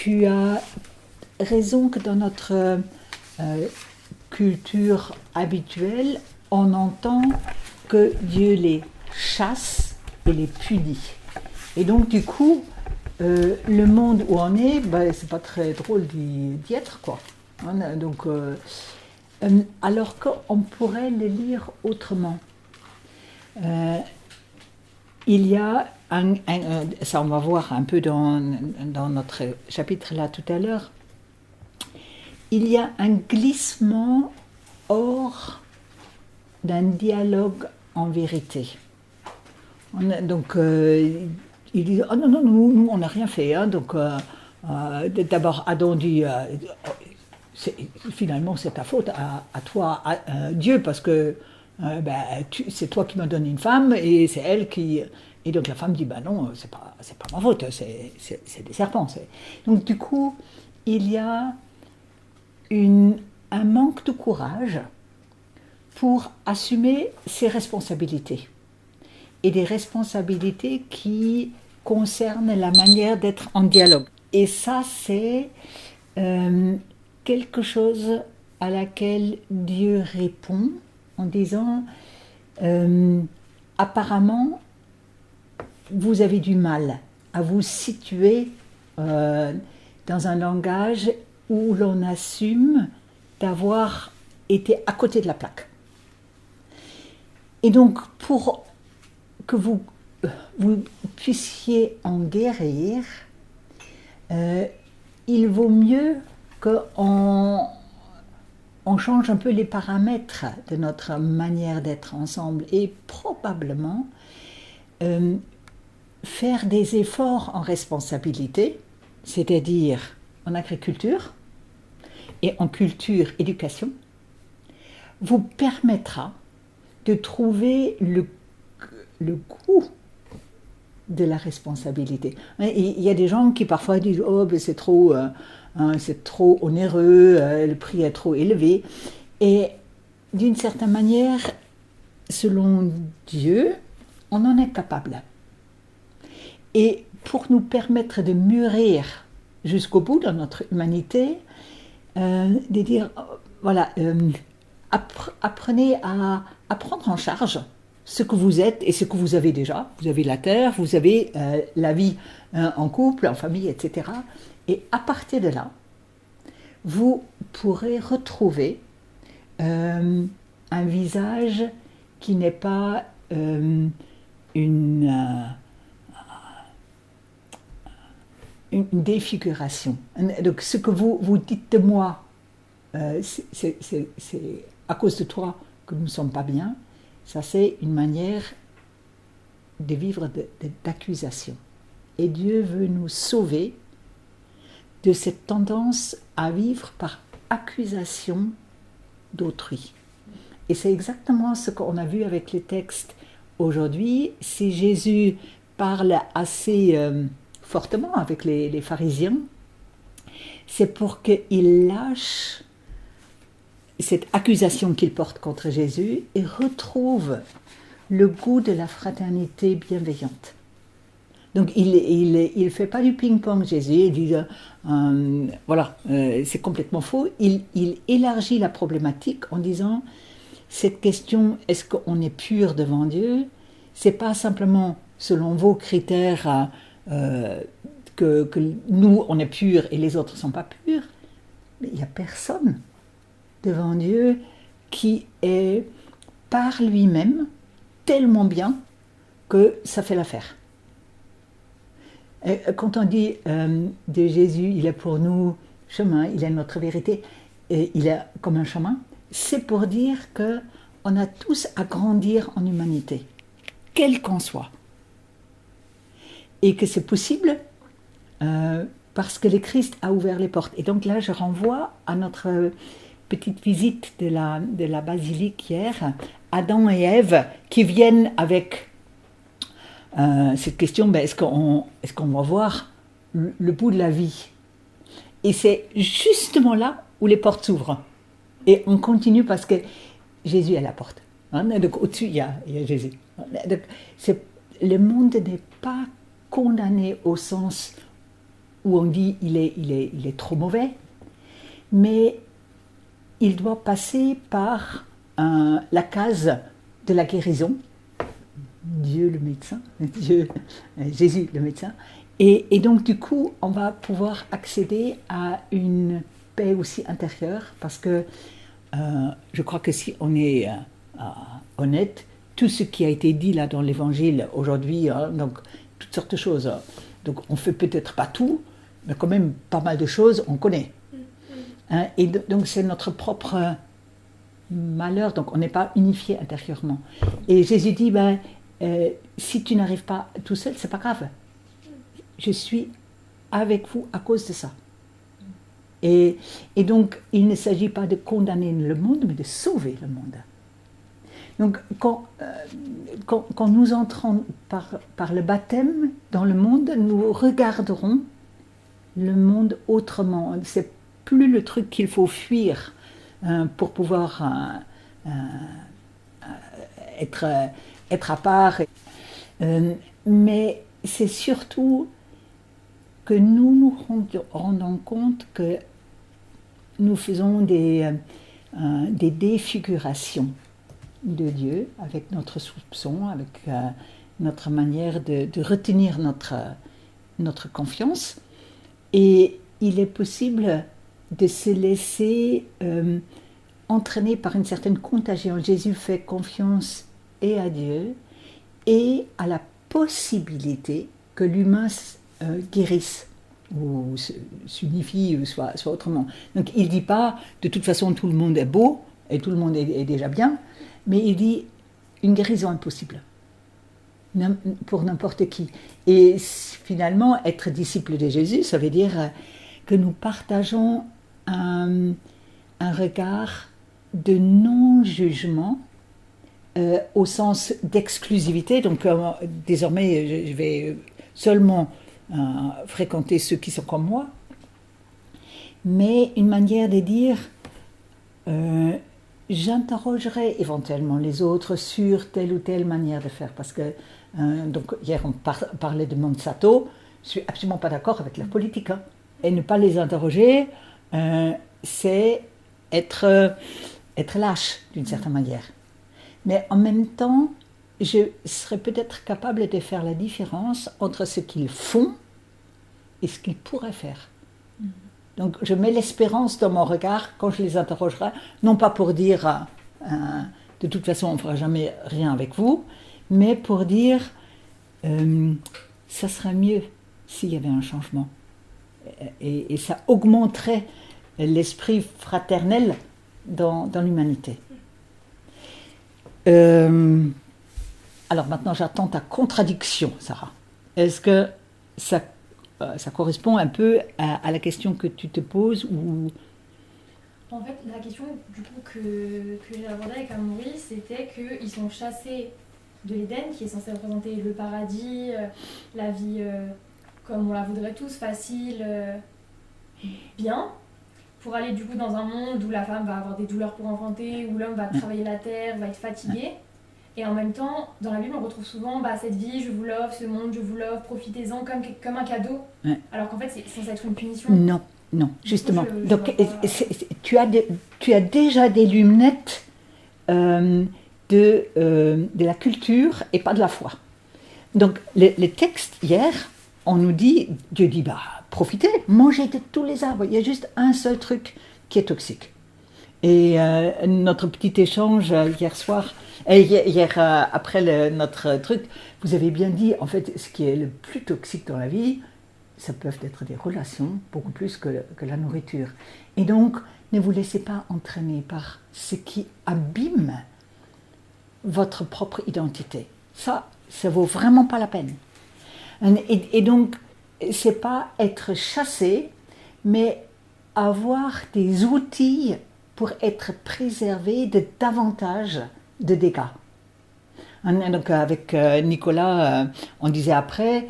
tu as raison que dans notre culture habituelle, on entend que Dieu les chasse et les punit. Et donc du coup, le monde où on est, c'est pas très drôle d'y être, quoi. Donc, alors qu'on pourrait le lire autrement. Il y a ça on va voir un peu dans notre chapitre là tout à l'heure, il y a un glissement hors d'un dialogue en vérité. Donc il dit oh non, nous on n'a rien fait, hein, donc d'abord Adam dit finalement c'est ta faute à toi, Dieu, parce que c'est toi qui m'as donné une femme et c'est elle qui... Et donc la femme dit non, c'est pas ma faute, c'est des serpents. Donc du coup, il y a un manque de courage pour assumer ses responsabilités. Et des responsabilités qui concernent la manière d'être en dialogue. Et ça, c'est quelque chose à laquelle Dieu répond en disant apparemment vous avez du mal à vous situer dans un langage où l'on assume d'avoir été à côté de la plaque. Et donc pour que vous puissiez en guérir, il vaut mieux qu'on change un peu les paramètres de notre manière d'être ensemble et probablement faire des efforts en responsabilité, c'est-à-dire en agriculture et en culture-éducation, vous permettra de trouver le goût de la responsabilité. Il y a des gens qui parfois disent « Oh, c'est trop onéreux, le prix est trop élevé ». Et d'une certaine manière, selon Dieu, on en est capable. Et pour nous permettre de mûrir jusqu'au bout dans notre humanité, de dire, voilà, apprenez à prendre en charge ce que vous êtes et ce que vous avez déjà. Vous avez la terre, vous avez la vie en couple, en famille, etc. Et à partir de là, vous pourrez retrouver un visage qui n'est pas une défiguration. Donc ce que vous dites de moi, c'est à cause de toi que nous ne sommes pas bien, ça c'est une manière de vivre d'accusation. Et Dieu veut nous sauver de cette tendance à vivre par accusation d'autrui. Et c'est exactement ce qu'on a vu avec les textes aujourd'hui. Si Jésus parle assez fortement avec les pharisiens, c'est pour qu'ils lâchent cette accusation qu'ils portent contre Jésus et retrouvent le goût de la fraternité bienveillante. Donc il fait pas du ping-pong Jésus, il dit voilà, c'est complètement faux. Il élargit la problématique en disant cette question, est-ce qu'on est pur devant Dieu? C'est pas simplement selon vos critères que nous on est purs et les autres sont pas purs, mais il y a personne devant Dieu qui est par lui-même tellement bien que ça fait l'affaire. Quand on dit de Jésus, il est pour nous chemin, il est notre vérité, et il est comme un chemin, c'est pour dire qu'on a tous à grandir en humanité, quel qu'on soit. Et que c'est possible parce que le Christ a ouvert les portes. Et donc là, je renvoie à notre petite visite de la basilique hier, Adam et Ève qui viennent avec cette question, est-ce qu'on va voir le bout de la vie? Et c'est justement là où les portes s'ouvrent. Et on continue parce que Jésus est à la porte. Hein? Donc au-dessus, il y a Jésus. Donc, le monde n'est pas condamné au sens où on dit il est trop mauvais, mais il doit passer par la case de la guérison, Dieu le médecin, Jésus le médecin, et donc du coup on va pouvoir accéder à une paix aussi intérieure, parce que je crois que si on est honnête, tout ce qui a été dit là dans l'évangile aujourd'hui, donc toutes sortes de choses, donc on fait peut-être pas tout, mais quand même pas mal de choses on connaît. Et donc c'est notre propre malheur, donc on n'est pas unifié intérieurement. Et Jésus dit, si tu n'arrives pas tout seul, c'est pas grave. Je suis avec vous à cause de ça. Et donc il ne s'agit pas de condamner le monde, mais de sauver le monde. Donc quand nous entrons par le baptême dans le monde, nous regarderons le monde autrement. C'est plus le truc qu'il faut fuir pour pouvoir être à part. Mais c'est surtout que nous nous rendons compte que nous faisons des défigurations de Dieu avec notre soupçon, avec notre manière de retenir notre confiance. Et il est possible de se laisser entraîner par une certaine contagion. Jésus fait confiance et à Dieu et à la possibilité que l'humain guérisse ou s'unifie ou soit autrement. Donc il ne dit pas de toute façon tout le monde est beau et tout le monde est déjà bien, mais il dit une guérison impossible pour n'importe qui. Et finalement, être disciple de Jésus, ça veut dire que nous partageons un regard de non-jugement au sens d'exclusivité. Donc désormais, je vais seulement fréquenter ceux qui sont comme moi, mais une manière de dire j'interrogerai éventuellement les autres sur telle ou telle manière de faire, parce que donc hier on parlait de Monsanto, je suis absolument pas d'accord avec leur politique, hein. Et ne pas les interroger, c'est être lâche d'une certaine manière. Mais en même temps, je serais peut-être capable de faire la différence entre ce qu'ils font et ce qu'ils pourraient faire. Donc je mets l'espérance dans mon regard quand je les interrogerai, non pas pour dire de toute façon on ne fera jamais rien avec vous, mais pour dire ça serait mieux s'il y avait un changement. Et ça augmenterait l'esprit fraternel dans l'humanité. Alors maintenant j'attends ta contradiction, Sarah. Est-ce que ça correspond un peu à la question que tu te poses ou... En fait, la question du coup que j'ai abordée avec Amaury, c'était qu'ils sont chassés de l'Éden, qui est censé représenter le paradis, la vie comme on la voudrait tous, facile, bien, pour aller du coup dans un monde où la femme va avoir des douleurs pour enfanter, où l'homme va travailler la terre, va être fatigué. Et en même temps, dans la Bible, on retrouve souvent cette vie, je vous l'offre, ce monde, je vous l'offre, profitez-en comme un cadeau. Ouais. Alors qu'en fait, c'est censé être une punition. Non, justement. Donc, tu as déjà des lunettes de la culture et pas de la foi. Donc, les textes, hier, on nous dit, Dieu dit, profitez, mangez de tous les arbres. Il y a juste un seul truc qui est toxique. Et notre petit échange hier soir, après notre truc, vous avez bien dit, en fait, ce qui est le plus toxique dans la vie, ça peuvent être des relations, beaucoup plus que la nourriture. Et donc, ne vous laissez pas entraîner par ce qui abîme votre propre identité. Ça vaut vraiment pas la peine. Et donc, c'est pas être chassé, mais avoir des outils pour être préservé de davantage de dégâts. Donc avec Nicolas, on disait après,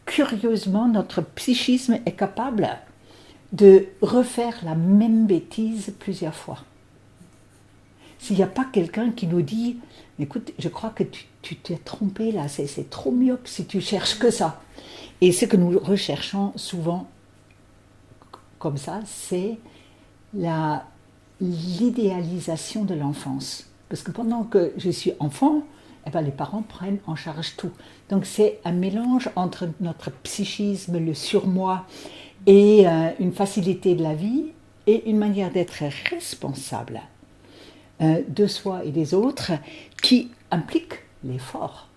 curieusement, notre psychisme est capable de refaire la même bêtise plusieurs fois. s'il n'y a pas quelqu'un qui nous dit, écoute, je crois que tu t'es trompé là, c'est trop myope si tu cherches que ça. Et ce que nous recherchons souvent comme ça, c'est l'idéalisation de l'enfance. Parce que pendant que je suis enfant, eh ben, les parents prennent en charge tout. Donc c'est un mélange entre notre psychisme, le surmoi et une facilité de la vie et une manière d'être responsable de soi et des autres qui implique l'effort.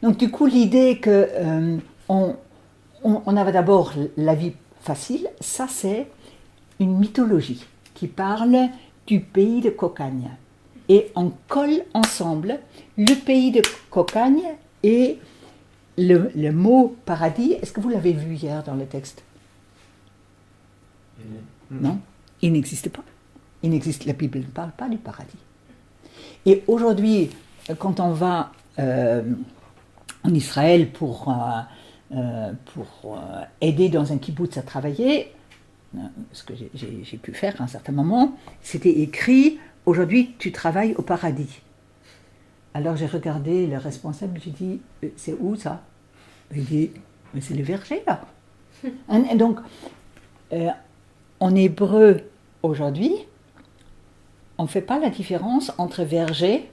Donc du coup l'idée que on avait d'abord la vie facile, ça c'est une mythologie qui parle du pays de Cocagne. Et on colle ensemble le pays de Cocagne et le mot paradis. Est-ce que vous l'avez vu hier dans le texte? Non, il n'existe pas. La Bible ne parle pas du paradis. Et aujourd'hui, quand on va en Israël pour aider dans un kibbutz à travailler, ce que j'ai pu faire à un certain moment, c'était écrit « Aujourd'hui, tu travailles au paradis ». Alors j'ai regardé le responsable, j'ai dit « C'est où ça ?» Il dit « Mais c'est le verger là ». Et donc, en hébreu, aujourd'hui, on ne fait pas la différence entre verger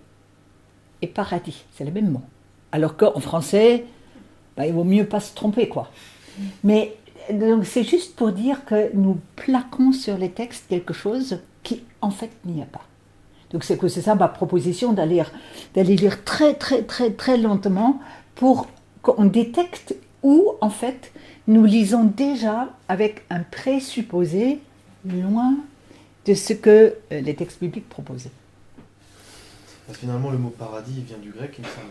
et paradis. C'est le même mot. Alors qu'en français, il vaut mieux pas se tromper, quoi. Mais donc, c'est juste pour dire que nous plaquons sur les textes quelque chose qui, en fait, n'y a pas. Donc c'est ça ma proposition, d'aller lire très, très, très, très lentement pour qu'on détecte où, en fait, nous lisons déjà avec un présupposé loin de ce que les textes bibliques proposaient. Finalement, le mot paradis il vient du grec, il me semble.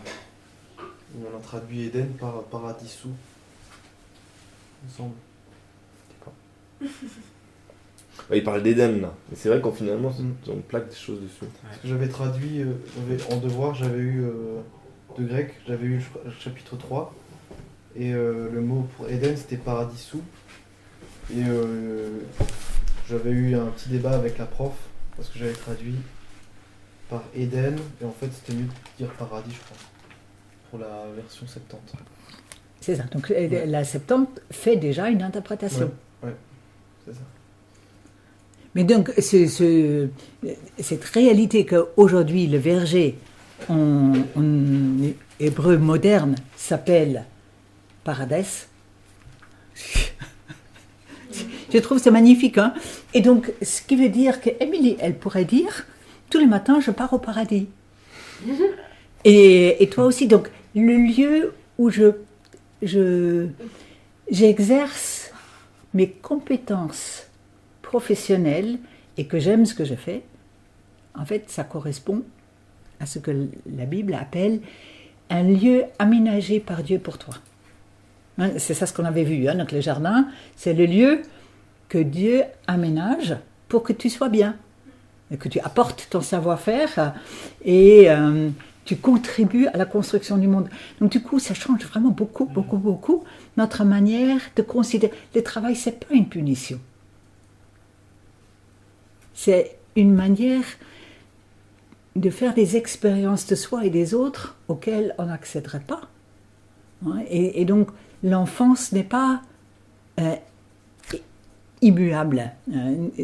On a traduit Éden par paradisou. Il me semble. Il parle d'Éden là, mais c'est vrai qu'en finalement on plaque des choses dessus. Parce que j'avais traduit, en devoir, j'avais eu de grec, j'avais eu le chapitre 3, et le mot pour Éden c'était paradisou. Et j'avais eu un petit débat avec la prof, parce que j'avais traduit par Éden, et en fait c'était mieux de dire paradis, je crois, pour la version 70. C'est ça, donc la 70 fait déjà une interprétation. Ouais, c'est ça. Mais donc, cette réalité qu'aujourd'hui le verger en hébreu moderne s'appelle paradès, je trouve ça magnifique. Hein. Et donc, ce qui veut dire qu'Émilie, elle pourrait dire, tous les matins, je pars au paradis. Et toi aussi. Donc, le lieu où j'exerce mes compétences professionnelle et que j'aime ce que je fais, en fait, ça correspond à ce que la Bible appelle un lieu aménagé par Dieu pour toi. Hein, c'est ça ce qu'on avait vu. Hein, donc le jardin, c'est le lieu que Dieu aménage pour que tu sois bien, et que tu apportes ton savoir-faire et tu contribues à la construction du monde. Donc du coup, ça change vraiment beaucoup, beaucoup, beaucoup notre manière de considérer. Le travail, c'est pas une punition. C'est une manière de faire des expériences de soi et des autres auxquelles on n'accéderait pas. Et donc, l'enfance n'est pas immuable.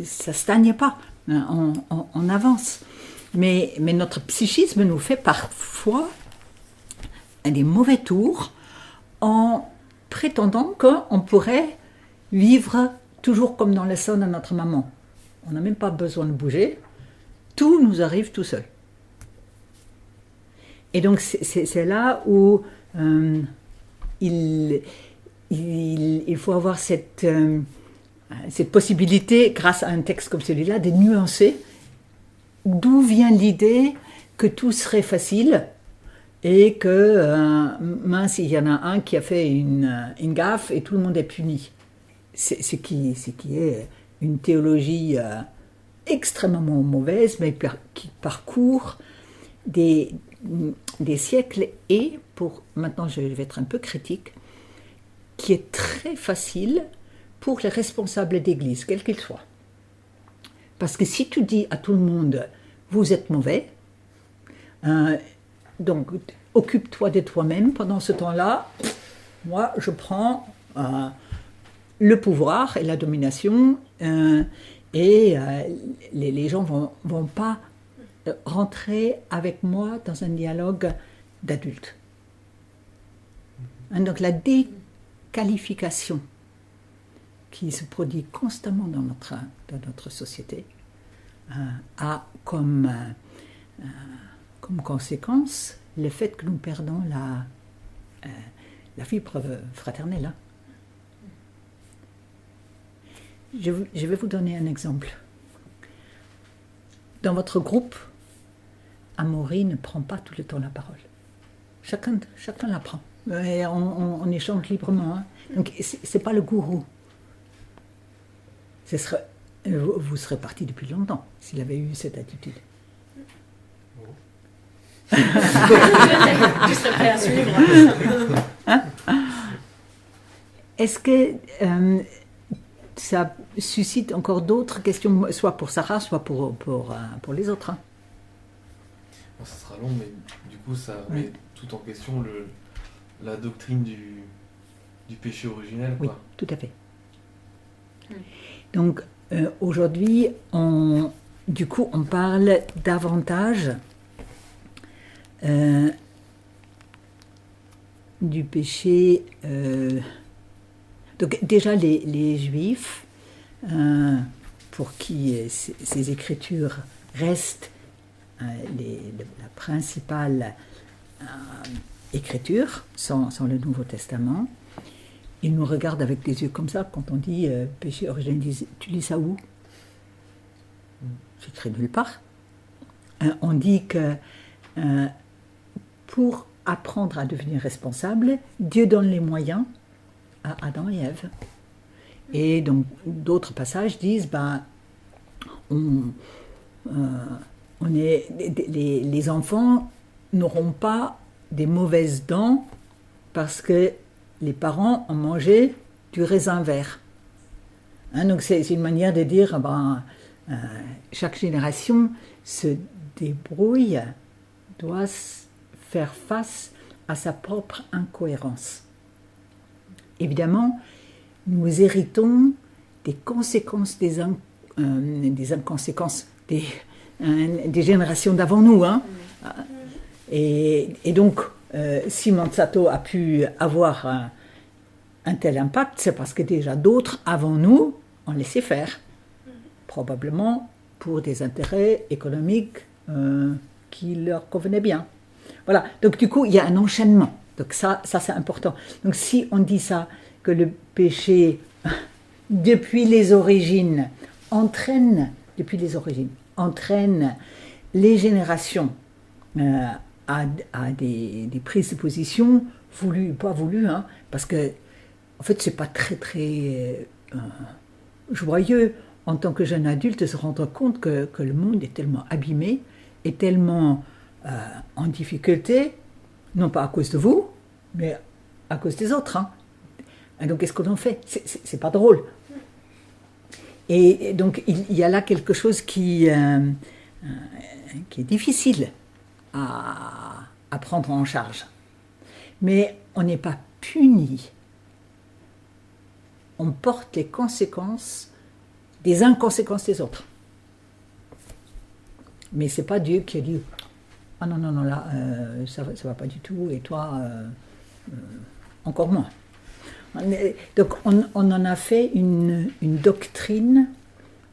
Ça ne stagne pas. On avance. Mais notre psychisme nous fait parfois des mauvais tours en prétendant qu'on pourrait vivre toujours comme dans le sein de notre maman. On n'a même pas besoin de bouger, tout nous arrive tout seul. Et donc c'est là où il faut avoir cette possibilité, grâce à un texte comme celui-là, de nuancer d'où vient l'idée que tout serait facile et que, mince, il y en a un qui a fait une gaffe et tout le monde est puni. Ce qui est une théologie extrêmement mauvaise, mais qui parcourt des siècles et, maintenant je vais être un peu critique, qui est très facile pour les responsables d'église, quels qu'ils soient. Parce que si tu dis à tout le monde, vous êtes mauvais, donc occupe-toi de toi-même. Pendant ce temps-là, moi, je prends le pouvoir et la domination, et les gens vont pas rentrer avec moi dans un dialogue d'adultes. Donc la déqualification qui se produit constamment dans notre société a comme conséquence le fait que nous perdons la fibre fraternelle. Hein. Je vais vous donner un exemple. Dans votre groupe, Amaury ne prend pas tout le temps la parole. Chacun la prend. Et on échange librement. Hein. Donc, ce n'est pas le gourou. Vous serez parti depuis longtemps s'il avait eu cette attitude. Je serais prêt à suivre. Hein? Est-ce que ça suscite encore d'autres questions, soit pour Sarah, soit pour les autres? Hein? Bon, ça sera long, mais du coup, ça met tout en question la doctrine du péché originel. Oui, quoi. tout à fait. Donc, aujourd'hui, on parle davantage du péché. Donc, déjà, les Juifs, pour qui ces écritures restent la principale écriture, sans le Nouveau Testament, ils nous regardent avec des yeux comme ça quand on dit péché originel. Ils disent, tu lis ça où? C'est écrit nulle part. On dit que pour apprendre à devenir responsable, Dieu donne les moyens à Adam et Ève. Et donc d'autres passages disent les enfants n'auront pas des mauvaises dents parce que les parents ont mangé du raisin vert. Hein, donc c'est une manière de dire chaque génération se débrouille, doit faire face à sa propre incohérence. Évidemment, nous héritons des conséquences des inconséquences des générations d'avant nous. Hein. Et donc, si Monsanto a pu avoir un tel impact, c'est parce que déjà d'autres avant nous ont laissé faire, probablement pour des intérêts économiques qui leur convenaient bien. Voilà, donc du coup, il y a un enchaînement. Donc ça c'est important. Donc si on dit ça, que le péché, depuis les origines, entraîne les générations à des prises de position voulues ou pas voulues, hein, parce que en fait c'est pas très joyeux en tant que jeune adulte de se rendre compte que le monde est tellement abîmé, est tellement en difficulté, non pas à cause de vous, mais à cause des autres. Hein. Et donc qu'est-ce qu'on en fait? C'est pas drôle. Et donc il y a là quelque chose qui est difficile à prendre en charge. Mais on n'est pas puni. On porte les conséquences des inconséquences des autres. Mais c'est pas Dieu qui a dit « Ah non, là, ça va pas du tout, et toi, encore moins. » Donc on en a fait une doctrine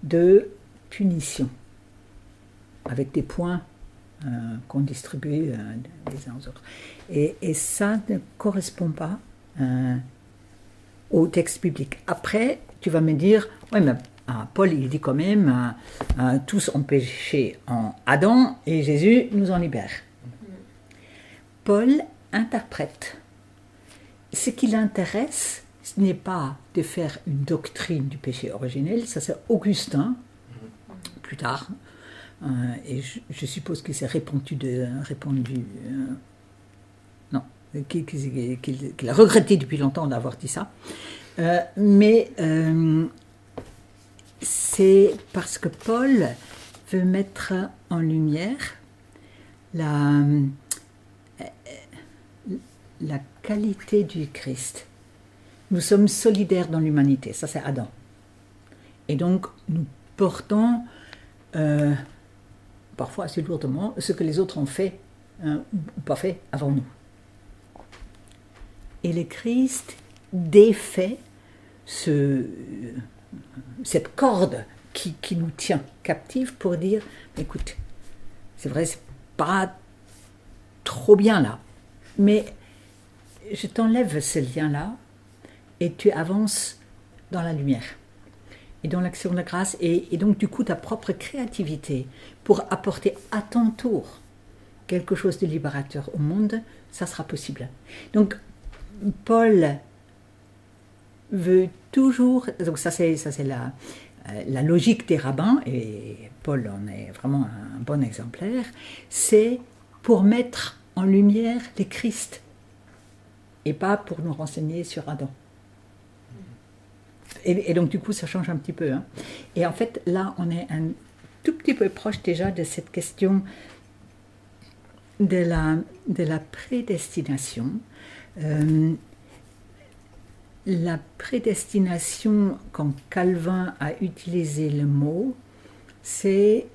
de punition, avec des points qu'on distribue les uns aux autres. Et ça ne correspond pas au texte biblique. Après, tu vas me dire, oui, mais Paul, il dit quand même, tous ont péché en Adam et Jésus nous en libère. Paul interprète. Ce qui l'intéresse, ce n'est pas de faire une doctrine du péché originel, ça c'est Augustin, plus tard, et je suppose qu'il s'est qu'il a regretté depuis longtemps d'avoir dit ça, mais c'est parce que Paul veut mettre en lumière la qualité du Christ. Nous sommes solidaires dans l'humanité, ça c'est Adam. Et donc nous portons parfois assez lourdement ce que les autres ont fait ou pas fait avant nous. Et le Christ défait cette corde qui nous tient captifs pour dire, écoute, c'est vrai, c'est pas trop bien là, mais je t'enlève ce lien-là et tu avances dans la lumière et dans l'action de grâce et donc du coup ta propre créativité pour apporter à ton tour quelque chose de libérateur au monde, ça sera possible. Donc Paul veut toujours, donc ça c'est la logique des rabbins, et Paul en est vraiment un bon exemplaire, c'est pour mettre en lumière les Christ, et pas pour nous renseigner sur Adam. Et donc du coup ça change un petit peu. Hein. Et en fait là on est un tout petit peu proche déjà de cette question de la prédestination. La prédestination, quand Calvin a utilisé le mot, c'est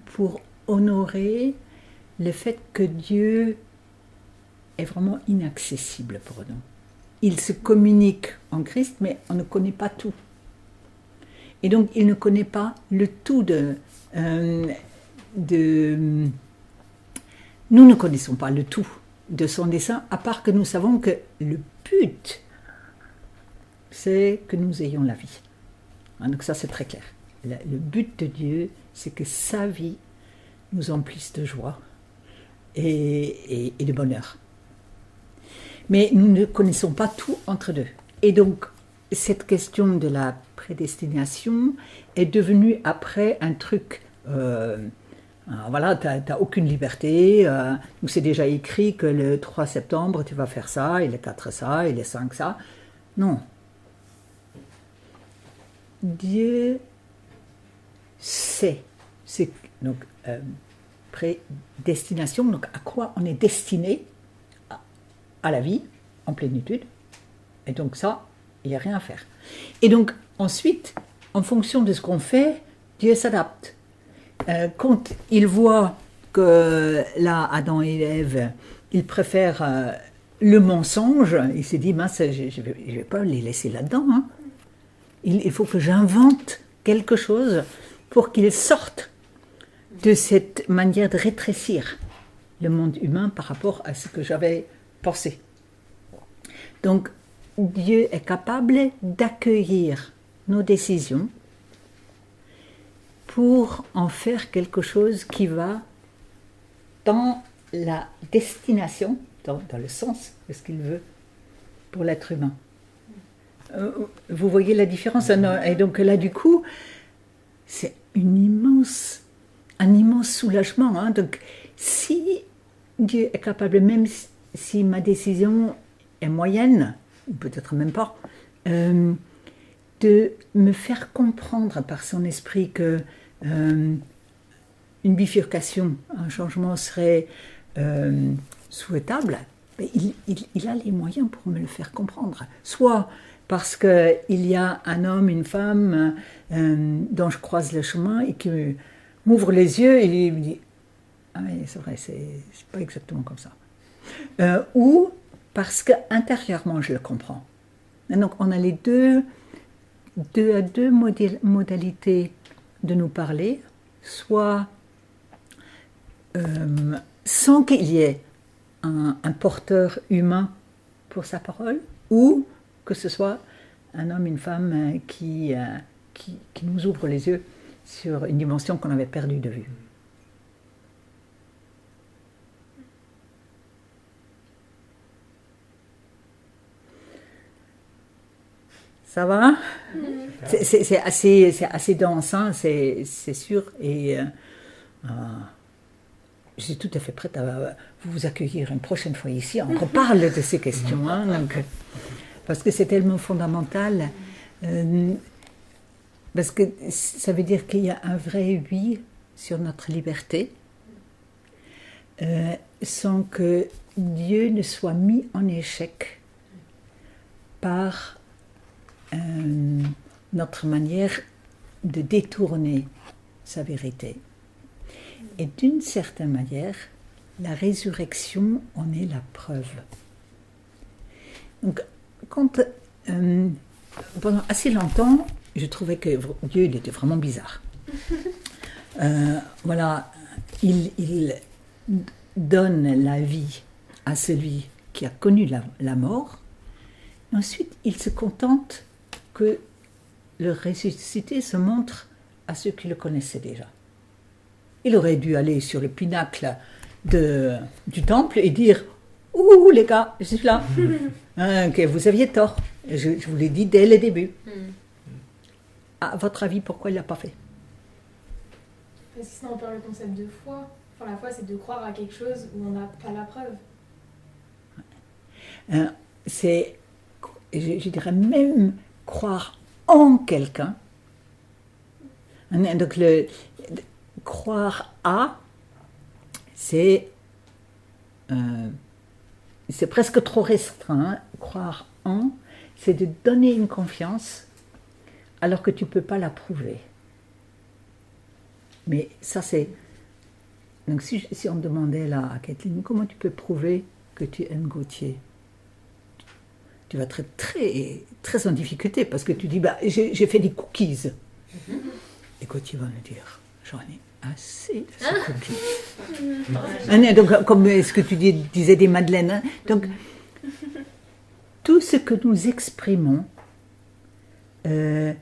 pour honorer le fait que Dieu est vraiment inaccessible pour nous. Il se communique en Christ, mais on ne connaît pas tout. Et donc, il ne connaît pas le tout nous ne connaissons pas le tout de son dessein, à part que nous savons que le but, c'est que nous ayons la vie. Donc ça, c'est très clair. Le but de Dieu, c'est que sa vie nous emplisse de joie et de bonheur. Mais nous ne connaissons pas tout entre deux. Et donc, cette question de la prédestination est devenue après un truc... voilà, tu n'as aucune liberté. Donc c'est déjà écrit que le 3 septembre, tu vas faire ça, et le 4 ça, et le 5 ça. Non. Dieu sait. Donc, prédestination, donc à quoi on est destiné, à la vie, en plénitude. Et donc ça, il n'y a rien à faire. Et donc, ensuite, en fonction de ce qu'on fait, Dieu s'adapte. Quand il voit que là, Adam et Ève, ils préfèrent le mensonge, il s'est dit, mince, je ne vais pas les laisser là-dedans. Hein. Il faut que j'invente quelque chose pour qu'ils sortent de cette manière de rétrécir le monde humain par rapport à ce que j'avais pensé. Donc, Dieu est capable d'accueillir nos décisions pour en faire quelque chose qui va dans la destination, dans le sens de ce qu'il veut pour l'être humain. Vous voyez la différence? Et donc là, du coup, c'est un immense soulagement. Hein. Donc, si Dieu est capable, même si ma décision est moyenne, ou peut-être même pas, de me faire comprendre par son esprit que une bifurcation, un changement serait souhaitable, mais il a les moyens pour me le faire comprendre. Soit parce qu'il y a un homme, une femme dont je croise le chemin et qui m'ouvre les yeux et il me dit « Ah oui, c'est vrai, c'est pas exactement comme ça. » Ou parce qu'intérieurement, je le comprends. Et donc, on a les deux modalités de nous parler, soit sans qu'il y ait un porteur humain pour sa parole, ou que ce soit un homme, une femme qui nous ouvre les yeux sur une dimension qu'on avait perdue de vue. Ça va? C'est assez dense, hein, c'est sûr. Et je suis tout à fait prête à vous accueillir une prochaine fois ici. On reparle de ces questions, hein, donc, parce que c'est tellement fondamental. Parce que ça veut dire qu'il y a un vrai oui sur notre liberté sans que Dieu ne soit mis en échec par notre manière de détourner sa vérité. Et d'une certaine manière, la résurrection en est la preuve. Donc, pendant assez longtemps, je trouvais que Dieu il était vraiment bizarre. Voilà, il donne la vie à celui qui a connu la mort. Ensuite, il se contente que le ressuscité se montre à ceux qui le connaissaient déjà. Il aurait dû aller sur le pinacle du temple et dire « Ouh les gars, je suis là que vous aviez tort, je vous l'ai dit dès le début. » À votre avis, pourquoi il ne l'a pas fait? Parce que sinon on perd le concept de foi. Enfin, la foi, c'est de croire à quelque chose où on n'a pas la preuve. C'est, je dirais même croire en quelqu'un. Donc croire à, c'est presque trop restreint. Croire en, c'est de donner une confiance alors que tu ne peux pas la prouver. Mais ça, c'est... Donc si on demandait là à Kathleen, comment tu peux prouver que tu aimes Gauthier? Tu vas être très, très en difficulté parce que tu dis, bah, j'ai fait des cookies. Et Gauthier va me dire, j'en ai assez de ces cookies. Donc, comme ce que tu disais des madeleines. Hein. Donc, tout ce que nous exprimons est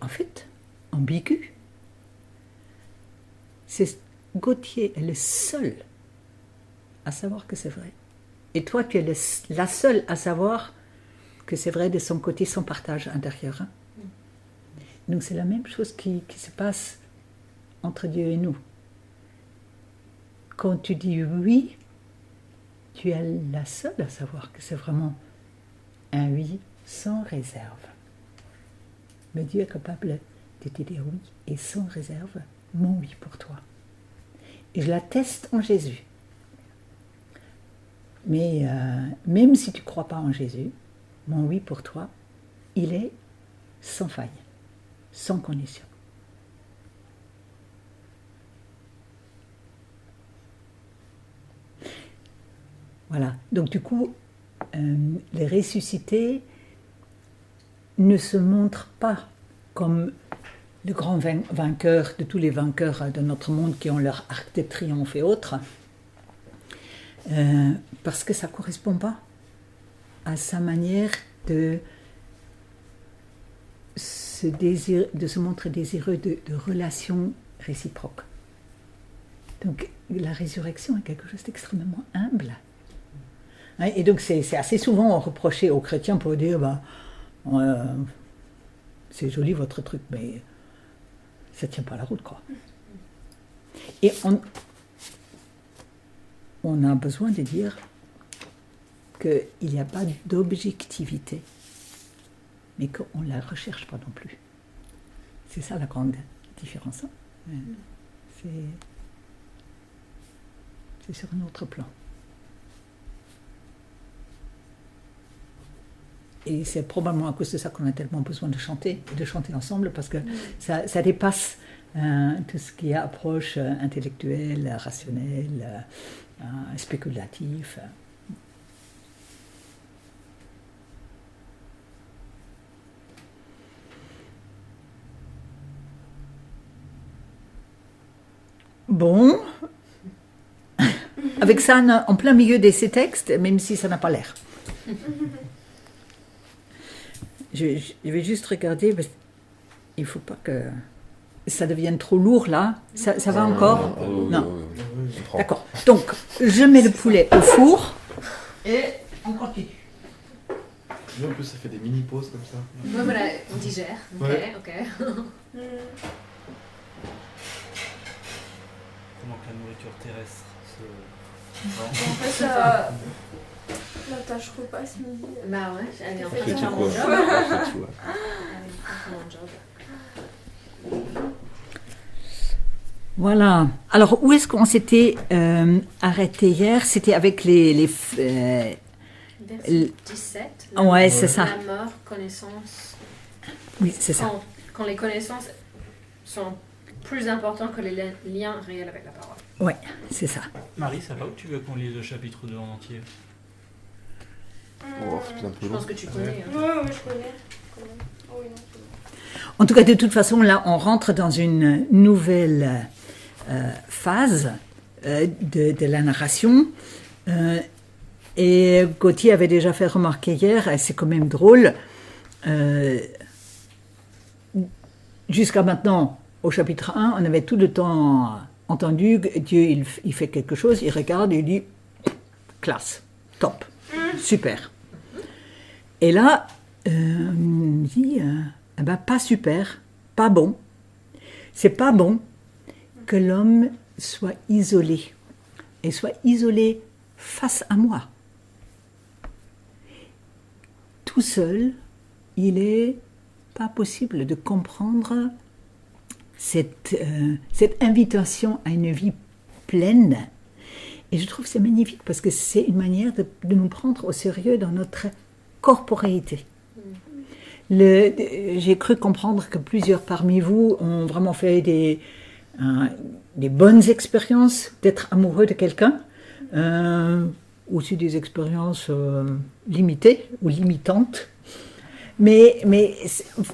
en fait ambigu. Gauthier est le seul à savoir que c'est vrai. Et toi, tu es la seule à savoir que c'est vrai de son côté, son partage intérieur. Hein. Donc c'est la même chose qui se passe entre Dieu et nous. Quand tu dis oui, tu es la seule à savoir que c'est vraiment un oui sans réserve. Mais Dieu est capable de te dire oui et sans réserve, mon oui pour toi. Et je l'atteste en Jésus. Mais même si tu ne crois pas en Jésus, mon oui pour toi, il est sans faille, sans condition. Voilà. Donc du coup, les ressuscités ne se montrent pas comme le grand vainqueur de tous les vainqueurs de notre monde qui ont leur arc de triomphe et autres, parce que ça ne correspond pas à sa manière de se montrer désireux de relations réciproques. Donc la résurrection est quelque chose d'extrêmement humble. Et donc c'est assez souvent reproché aux chrétiens pour dire c'est joli votre truc, mais ça ne tient pas la route, quoi. Et on a besoin de dire qu'il n'y a pas d'objectivité, mais qu'on ne la recherche pas non plus. C'est ça la grande différence. Hein. C'est sur un autre plan. Et c'est probablement à cause de ça qu'on a tellement besoin de chanter ensemble, parce que ça dépasse tout ce qui est approche intellectuelle, rationnelle, spéculative. Bon, avec ça en plein milieu de ces textes, même si ça n'a pas l'air. Je vais juste regarder, parce il ne faut pas que ça devienne trop lourd là. Ça va encore? Non. D'accord. Donc, je mets le poulet au four et on continue. En plus, ça fait des mini-pauses comme ça. Ouais, voilà, on digère. Ok, Ouais. ok. Comment que la nourriture terrestre se... En fait, ça... La tâche repas ce midi. Bah ouais, allez, on Fais fait tout faire mon quoi. job. Allez, on fait mon job. Voilà. Alors, où est-ce qu'on s'était arrêté hier? C'était avec Verset 17. Ouais, c'est ça. La mort, connaissance. Oui, c'est ça. Quand les connaissances sont plus importantes que les liens réels avec la parole. Ouais, c'est ça. Marie, ça va ou tu veux qu'on lise le chapitre 2 en entier? Oh, c'est un peu Je long. pense que tu connais. Hein. Ouais, je connais. Quand même. Oh oui, non, c'est bon. En tout cas, de toute façon, là, on rentre dans une nouvelle phase de la narration. Et Gauthier avait déjà fait remarquer hier, et c'est quand même drôle, jusqu'à maintenant, au chapitre 1, on avait tout le temps entendu que Dieu, il fait quelque chose, il regarde et il dit « classe, top, super ». Et là, on dit eh ben, pas super, pas bon. C'est pas bon que l'homme soit isolé, et soit isolé face à moi. Tout seul, il n'est pas possible de comprendre cette invitation à une vie pleine. Et je trouve que c'est magnifique parce que c'est une manière de nous prendre au sérieux dans notre corporéité. J'ai cru comprendre que plusieurs parmi vous ont vraiment fait des bonnes expériences d'être amoureux de quelqu'un, aussi des expériences limitées ou limitantes. Mais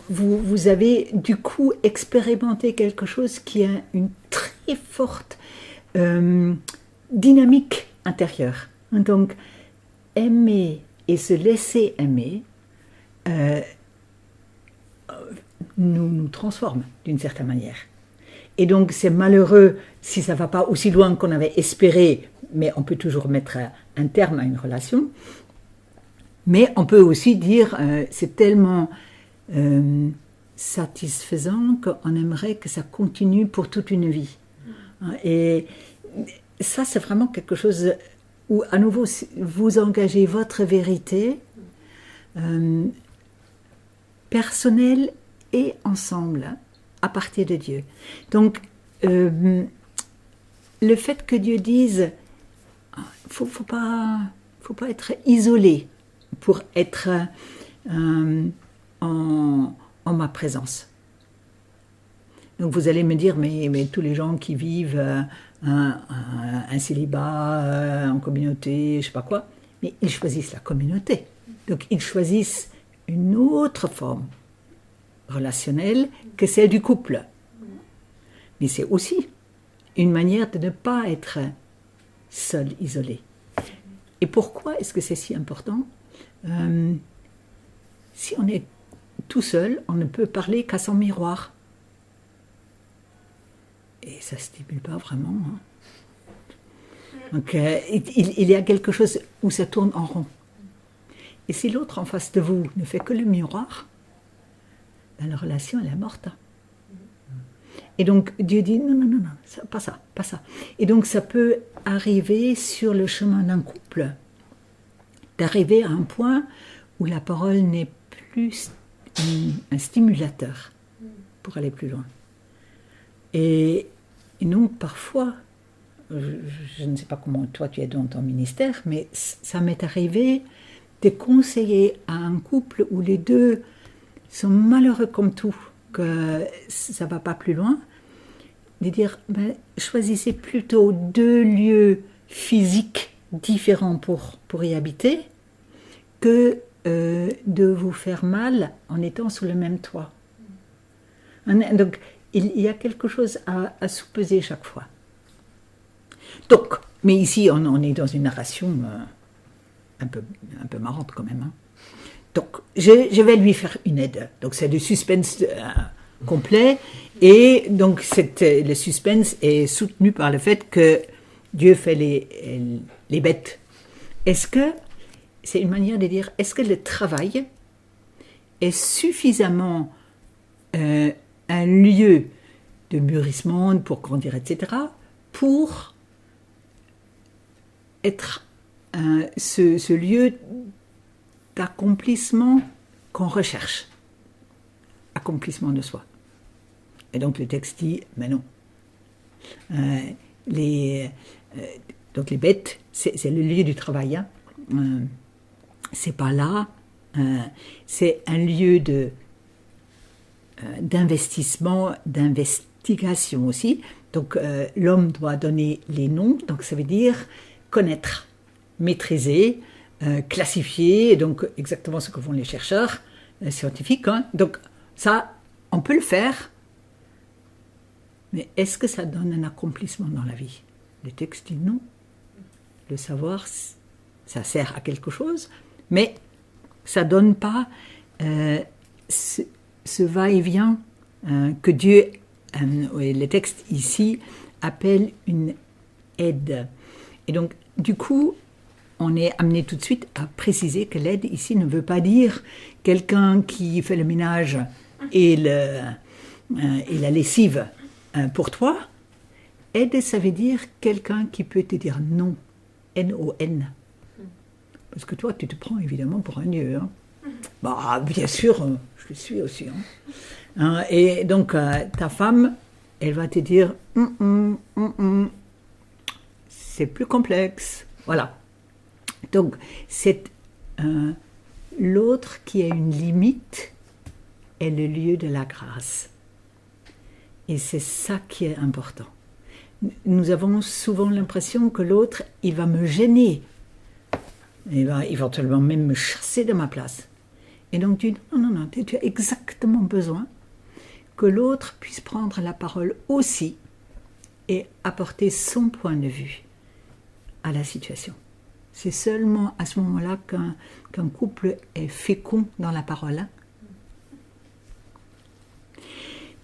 vous avez du coup expérimenté quelque chose qui a une très forte dynamique intérieure. Donc, aimer et se laisser aimer nous transforme d'une certaine manière. Et donc, c'est malheureux si ça ne va pas aussi loin qu'on avait espéré, mais on peut toujours mettre un terme à une relation. Mais on peut aussi dire c'est tellement satisfaisant qu'on aimerait que ça continue pour toute une vie. Et ça, c'est vraiment quelque chose où, à nouveau, vous engagez votre vérité personnelle et ensemble à partir de Dieu. Donc, le fait que Dieu dise faut pas être isolé pour être en ma présence. Donc vous allez me dire, mais tous les gens qui vivent un célibat en communauté, je ne sais pas quoi, mais ils choisissent la communauté. Donc ils choisissent une autre forme relationnelle que celle du couple. Mais c'est aussi une manière de ne pas être seul, isolé. Et pourquoi est-ce que c'est si important ? Si on est tout seul, on ne peut parler qu'à son miroir. Et ça ne stimule pas vraiment. Hein. Donc, il y a quelque chose où ça tourne en rond. Et si l'autre en face de vous ne fait que le miroir, ben la relation, elle est morte. Hein. Et donc, Dieu dit, non, pas ça. Et donc, ça peut arriver sur le chemin d'un couple, d'arriver à un point où la parole n'est plus un stimulateur pour aller plus loin. Et donc, parfois, je ne sais pas comment toi tu es dans ton ministère, mais ça m'est arrivé de conseiller à un couple où les deux sont malheureux comme tout, que ça ne va pas plus loin, de dire, choisissez plutôt 2 lieux physiques différents pour y habiter, que de vous faire mal en étant sous le même toit. Donc, il y a quelque chose à sous-peser chaque fois. Donc, mais ici, on est dans une narration un peu marrante quand même. Hein. Donc, je vais lui faire une aide. Donc, c'est du suspense complet. Et donc, le suspense est soutenu par le fait que Dieu fait les bêtes. Est-ce que, c'est une manière de dire, est-ce que le travail est suffisamment un lieu de mûrissement, pour grandir, etc., pour être ce lieu d'accomplissement qu'on recherche, accomplissement de soi. Et donc le texte dit, mais non. les, donc les bêtes, c'est le lieu du travail. Hein. C'est pas là. C'est un lieu d'investissement, d'investigation aussi. Donc l'homme doit donner les noms, donc ça veut dire connaître, maîtriser, classifier, donc exactement ce que font les chercheurs scientifiques. Hein. Donc ça, on peut le faire, mais est-ce que ça donne un accomplissement dans la vie? Le texte dit non. Le savoir, ça sert à quelque chose, mais ça ne donne pas ce va-et-vient que Dieu, le texte ici, appelle une aide. Et donc, du coup, on est amené tout de suite à préciser que l'aide ici ne veut pas dire quelqu'un qui fait le ménage et la lessive pour toi. Aide, ça veut dire quelqu'un qui peut te dire non, N-O-N. Parce que toi, tu te prends évidemment pour un dieu. Hein. Bah, bien sûr, je le suis aussi. Hein. Et donc, ta femme, elle va te dire c'est plus complexe. Voilà. Donc, c'est l'autre qui a une limite est le lieu de la grâce. Et c'est ça qui est important. Nous avons souvent l'impression que l'autre, il va me gêner. Il va éventuellement même me chasser de ma place. Et donc tu dis, non, tu as exactement besoin que l'autre puisse prendre la parole aussi et apporter son point de vue à la situation. C'est seulement à ce moment-là qu'un couple est fécond dans la parole. Hein.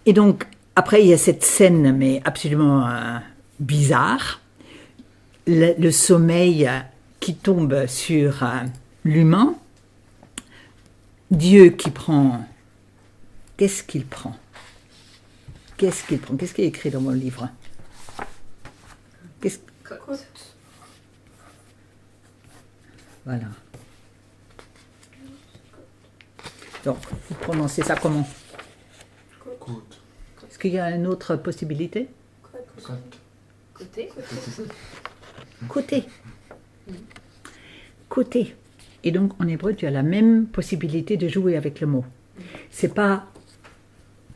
Et donc, après, il y a cette scène, mais absolument bizarre, le sommeil qui tombe sur l'humain, Dieu qui prend, qu'est-ce qu'il prend? Qu'est-ce qu'il prend? Qu'est-ce qui est écrit dans mon livre? Côte. Voilà. Donc, vous prononcez ça comment? Côte. Est-ce qu'il y a une autre possibilité? Côté. Côté. Côté. Et donc, en hébreu, tu as la même possibilité de jouer avec le mot. C'est pas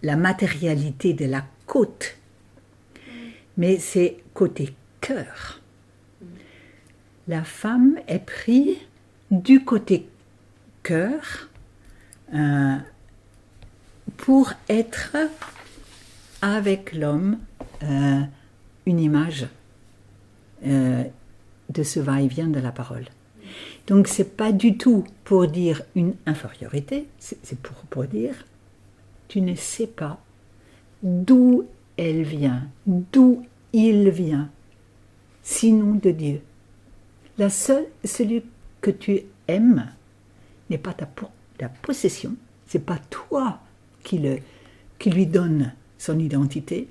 la matérialité de la côte, mais c'est côté cœur. La femme est prise du côté cœur pour être avec l'homme une image de ce va-et-vient de la parole. Donc c'est pas du tout pour dire une infériorité, c'est pour dire tu ne sais pas d'où elle vient, d'où il vient, sinon de Dieu. Celui que tu aimes n'est pas ta possession, c'est pas toi qui lui donne son identité.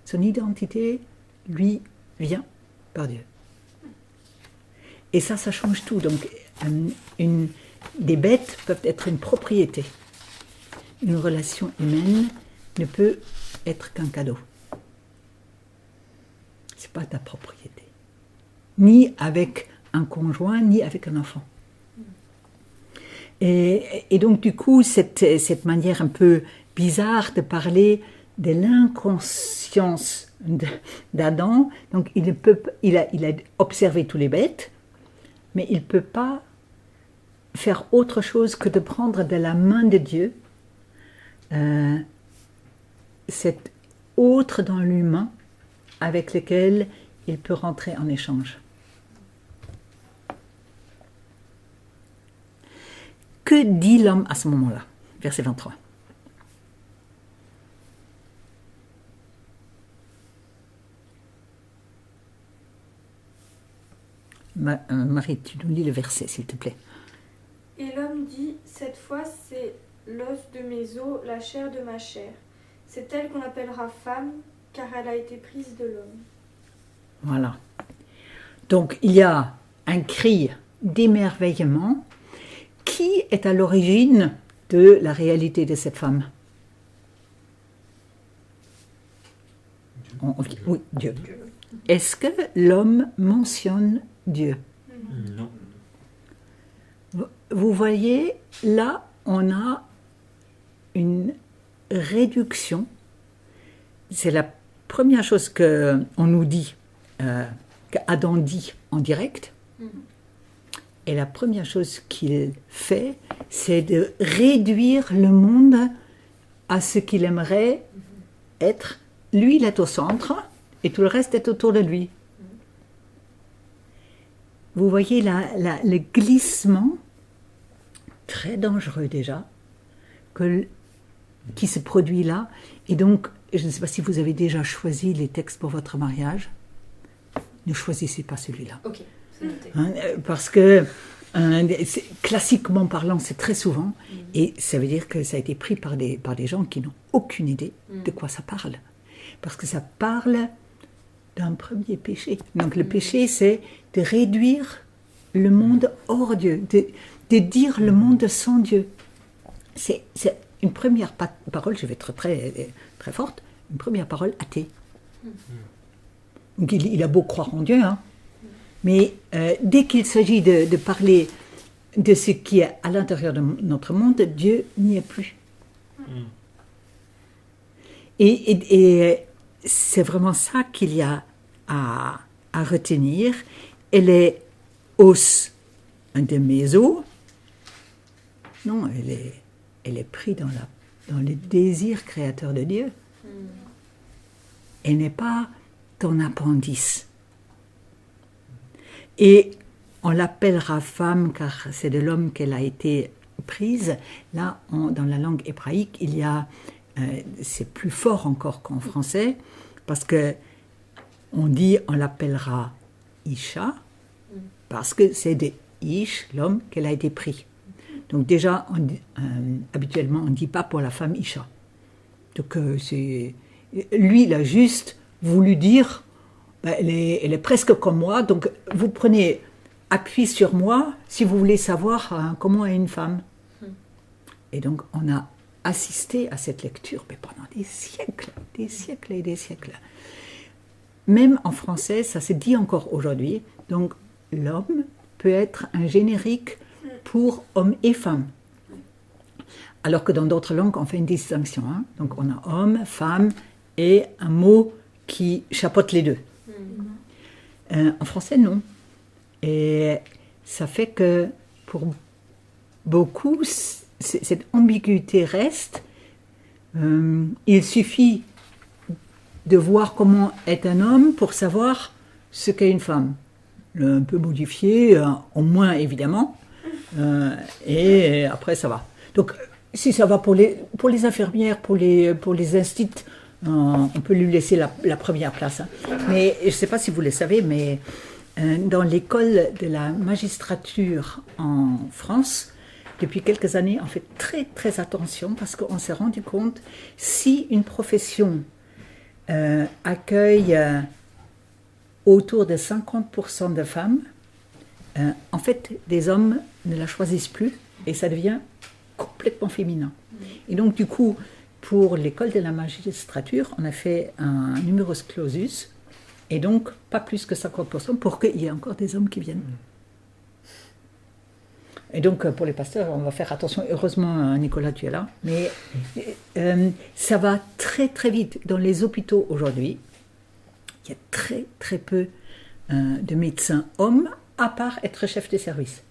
Son identité lui vient par Dieu. Et ça change tout. Donc, des bêtes peuvent être une propriété. Une relation humaine ne peut être qu'un cadeau. C'est pas ta propriété. Ni avec un conjoint, ni avec un enfant. Et donc, du coup, cette manière un peu bizarre de parler de l'inconscience d'Adam, donc il a observé tous les bêtes, mais il ne peut pas faire autre chose que de prendre de la main de Dieu cet autre dans l'humain avec lequel il peut rentrer en échange. Que dit l'homme à ce moment-là? Verset 23. Marie, tu nous lis le verset, s'il te plaît. Et l'homme dit, cette fois c'est l'os de mes os, la chair de ma chair. C'est elle qu'on appellera femme, car elle a été prise de l'homme. Voilà. Donc il y a un cri d'émerveillement qui est à l'origine de la réalité de cette femme. Oui, Dieu. Est-ce que l'homme mentionne Dieu? Non. Vous voyez, là, on a une réduction. C'est la première chose qu'on nous dit, qu'Adam dit en direct. Et la première chose qu'il fait, c'est de réduire le monde à ce qu'il aimerait être. Lui, il est au centre et tout le reste est autour de lui. Vous voyez le glissement, très dangereux déjà, qui se produit là. Et donc, je ne sais pas si vous avez déjà choisi les textes pour votre mariage. Ne choisissez pas celui-là. Ok, c'est noté. Parce que, classiquement parlant, c'est très souvent, et ça veut dire que ça a été pris par des gens qui n'ont aucune idée de quoi ça parle. Parce que ça parle d'un premier péché. Donc le péché, c'est de réduire le monde hors Dieu, de dire le monde sans Dieu. C'est une première parole, je vais être très, très forte, une première parole athée. Donc il a beau croire en Dieu, hein, mais dès qu'il s'agit de parler de ce qui est à l'intérieur de notre monde, Dieu n'y est plus. Et c'est vraiment ça qu'il y a à retenir. Elle est os de méso. Non, elle est prise dans le désir créateur de Dieu. Elle n'est pas ton appendice. Et on l'appellera femme car c'est de l'homme qu'elle a été prise. Là, dans la langue hébraïque, il y a, c'est plus fort encore qu'en français, parce que on l'appellera Isha, parce que c'est de Ish, l'homme, qu'elle a été prise. Donc déjà, habituellement, on ne dit pas pour la femme Isha. Donc lui, il a juste voulu dire, elle est presque comme moi, donc vous prenez appui sur moi si vous voulez savoir comment est une femme. Et donc, on a assisté à cette lecture mais pendant des siècles et des siècles. Même en français, ça se dit encore aujourd'hui. Donc, l'homme peut être un générique pour homme et femme. Alors que dans d'autres langues, on fait une distinction. Hein. Donc, on a homme, femme et un mot qui chapeaute les deux. En français, non. Et ça fait que pour beaucoup, cette ambiguïté reste. Il suffit de voir comment est un homme pour savoir ce qu'est une femme. Un peu modifié, au moins évidemment, et après ça va. Donc si ça va pour les infirmières, pour les instituts, on peut lui laisser la première place. Hein. Mais je ne sais pas si vous le savez, mais dans l'école de la magistrature en France, depuis quelques années, on fait très très attention parce qu'on s'est rendu compte si une profession accueille autour de 50% de femmes, en fait, des hommes ne la choisissent plus et ça devient complètement féminin. Et donc, du coup, pour l'école de la magistrature, on a fait un numerus clausus et donc pas plus que 50% pour qu'il y ait encore des hommes qui viennent. Et donc, pour les pasteurs, on va faire attention. Heureusement, Nicolas, tu es là. Mais ça va très, très vite. Dans les hôpitaux aujourd'hui, il y a très, très peu de médecins hommes, à part être chef de service.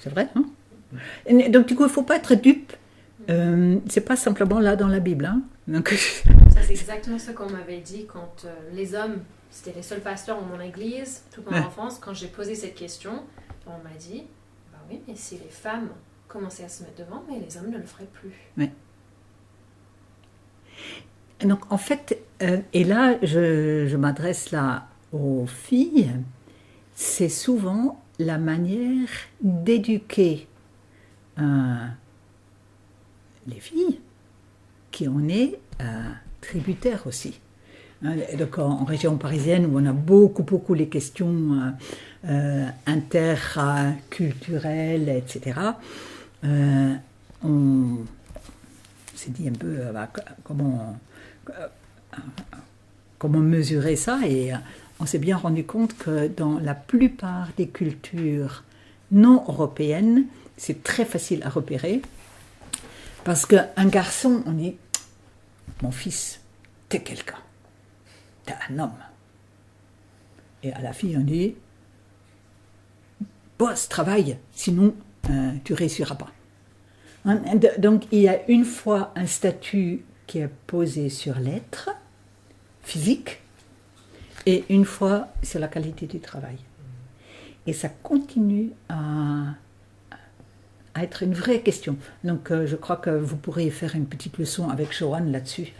C'est vrai, hein? Et donc, du coup, il ne faut pas être dupe. C'est pas simplement là dans la Bible. Hein? Donc, ça, c'est exactement ce qu'on m'avait dit quand les hommes, c'était les seuls pasteurs dans mon église, tout en enfance, quand j'ai posé cette question. On m'a dit, bah oui, mais si les femmes commençaient à se mettre devant, mais les hommes ne le feraient plus. Oui. Donc en fait, et là je m'adresse là aux filles, c'est souvent la manière d'éduquer les filles qui en est tributaire aussi. Donc en région parisienne où on a beaucoup les questions interculturelles, etc., on s'est dit un peu comment comment mesurer ça, et on s'est bien rendu compte que dans la plupart des cultures non européennes, c'est très facile à repérer, parce qu'un garçon, on dit « Mon fils, t'es quelqu'un, t'es un homme ». Et à la fille, on dit « Bosse, travaille, sinon tu réussiras pas ». Donc il y a une fois un statut qui est posé sur l'être physique et une fois sur la qualité du travail. Et ça continue à être une vraie question. Donc je crois que vous pourrez faire une petite leçon avec Joanne là-dessus.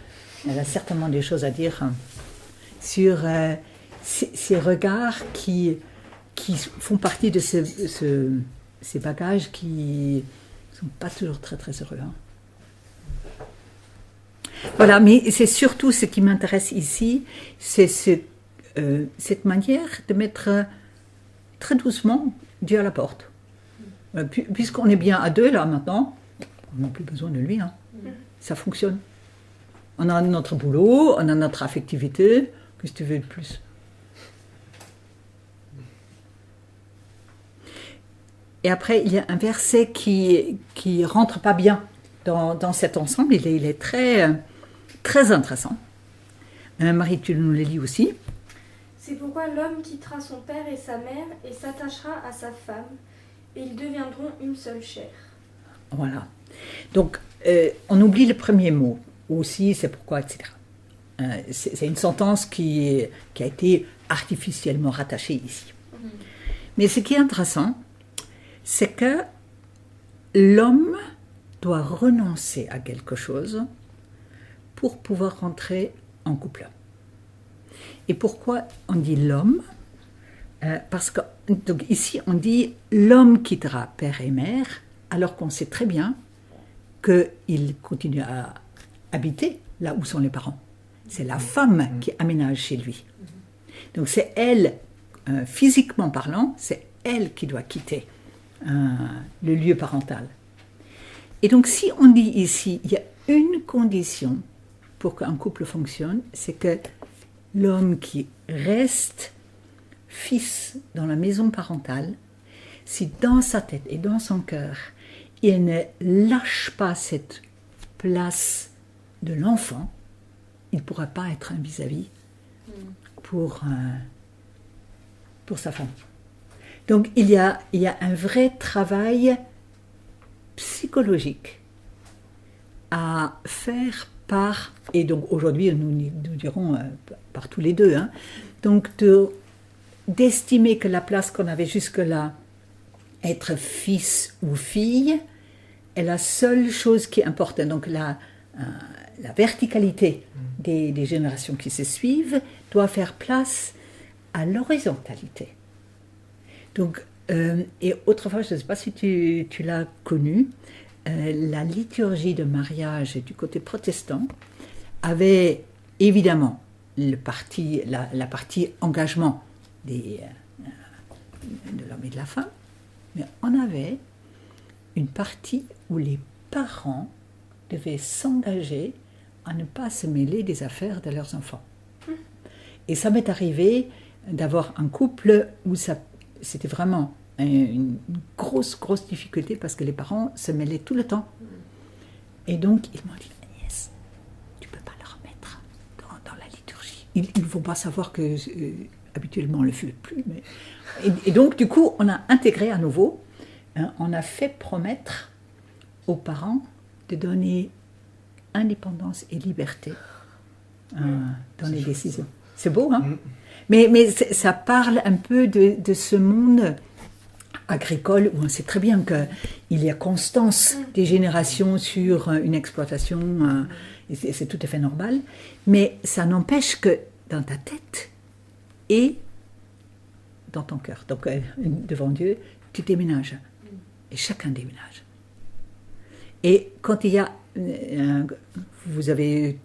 Elle a certainement des choses à dire sur ces regards qui font partie de ces bagages qui ne sont pas toujours très très heureux. Voilà, mais c'est surtout ce qui m'intéresse ici, c'est cette manière de mettre très doucement Dieu à la porte. Puisqu'on est bien à deux là maintenant, on n'a plus besoin de lui. Ça fonctionne. On a notre boulot, on a notre affectivité. Qu'est-ce que tu veux de plus? Et après, il y a un verset qui rentre pas bien dans cet ensemble. Il est très, très intéressant. Marie, tu nous le lis aussi. C'est pourquoi l'homme quittera son père et sa mère et s'attachera à sa femme, et ils deviendront une seule chair. Voilà. Donc, on oublie le premier mot. Aussi, c'est pourquoi, etc. C'est une sentence qui a été artificiellement rattachée ici. Mais ce qui est intéressant, c'est que l'homme doit renoncer à quelque chose pour pouvoir rentrer en couple. Et pourquoi on dit l'homme? Parce que donc ici on dit l'homme quittera père et mère, alors qu'on sait très bien qu'il continue à habiter là où sont les parents. C'est la femme qui aménage chez lui. Donc c'est elle, physiquement parlant, c'est elle qui doit quitter le lieu parental. Et donc si on dit ici, il y a une condition pour qu'un couple fonctionne, c'est que l'homme qui reste fils dans la maison parentale, si dans sa tête et dans son cœur, il ne lâche pas cette place de l'enfant, il ne pourra pas être un vis-à-vis pour sa femme. Donc il y a un vrai travail psychologique à faire par, et donc aujourd'hui nous dirons par tous les deux, donc d'estimer que la place qu'on avait jusque-là, être fils ou fille, est la seule chose qui importe. Donc la verticalité des générations qui se suivent doit faire place à l'horizontalité. Donc, et autrefois, je ne sais pas si tu l'as connu, la liturgie de mariage du côté protestant avait évidemment la partie engagement de l'homme et de la femme, mais on avait une partie où les parents devaient s'engager à ne pas se mêler des affaires de leurs enfants. Et ça m'est arrivé d'avoir un couple où c'était vraiment une grosse difficulté parce que les parents se mêlaient tout le temps. Et donc, ils m'ont dit, Agnès, tu ne peux pas le remettre dans la liturgie. Ils ne vont pas savoir que habituellement on ne le fait plus. Mais... Et donc, du coup, on a intégré à nouveau, on a fait promettre aux parents de donner indépendance et liberté dans les décisions. C'est beau, hein? Mais ça parle un peu de ce monde agricole où on sait très bien qu'il y a constance des générations sur une exploitation, et c'est tout à fait normal, mais ça n'empêche que dans ta tête et dans ton cœur, donc devant Dieu, tu déménages, et chacun déménage. Et quand il y a, vous avez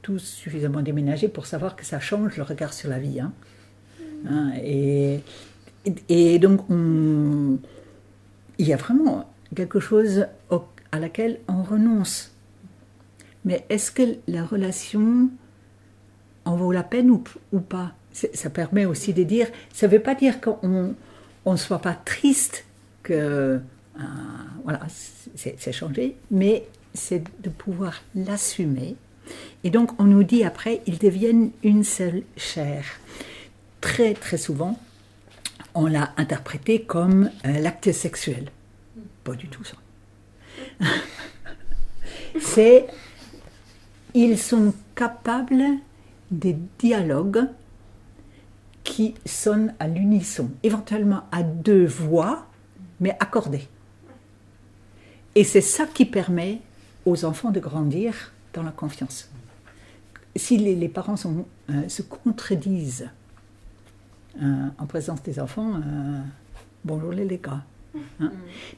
tous suffisamment déménagé pour savoir que ça change le regard sur la vie. Et donc, il y a vraiment quelque chose à laquelle on renonce. Mais est-ce que la relation en vaut la peine ou pas. Ça permet aussi de dire, ça ne veut pas dire qu'on ne soit pas triste que voilà, c'est changé, mais c'est de pouvoir l'assumer. Et donc on nous dit après, ils deviennent une seule chair. Très très souvent, on l'a interprété comme l'acte sexuel. Pas du tout ça. Ils sont capables des dialogues qui sonnent à l'unisson, éventuellement à 2 voix, mais accordées. Et c'est ça qui permet aux enfants de grandir dans la confiance. Si les parents se contredisent en présence des enfants, bonjour les gars. Hein?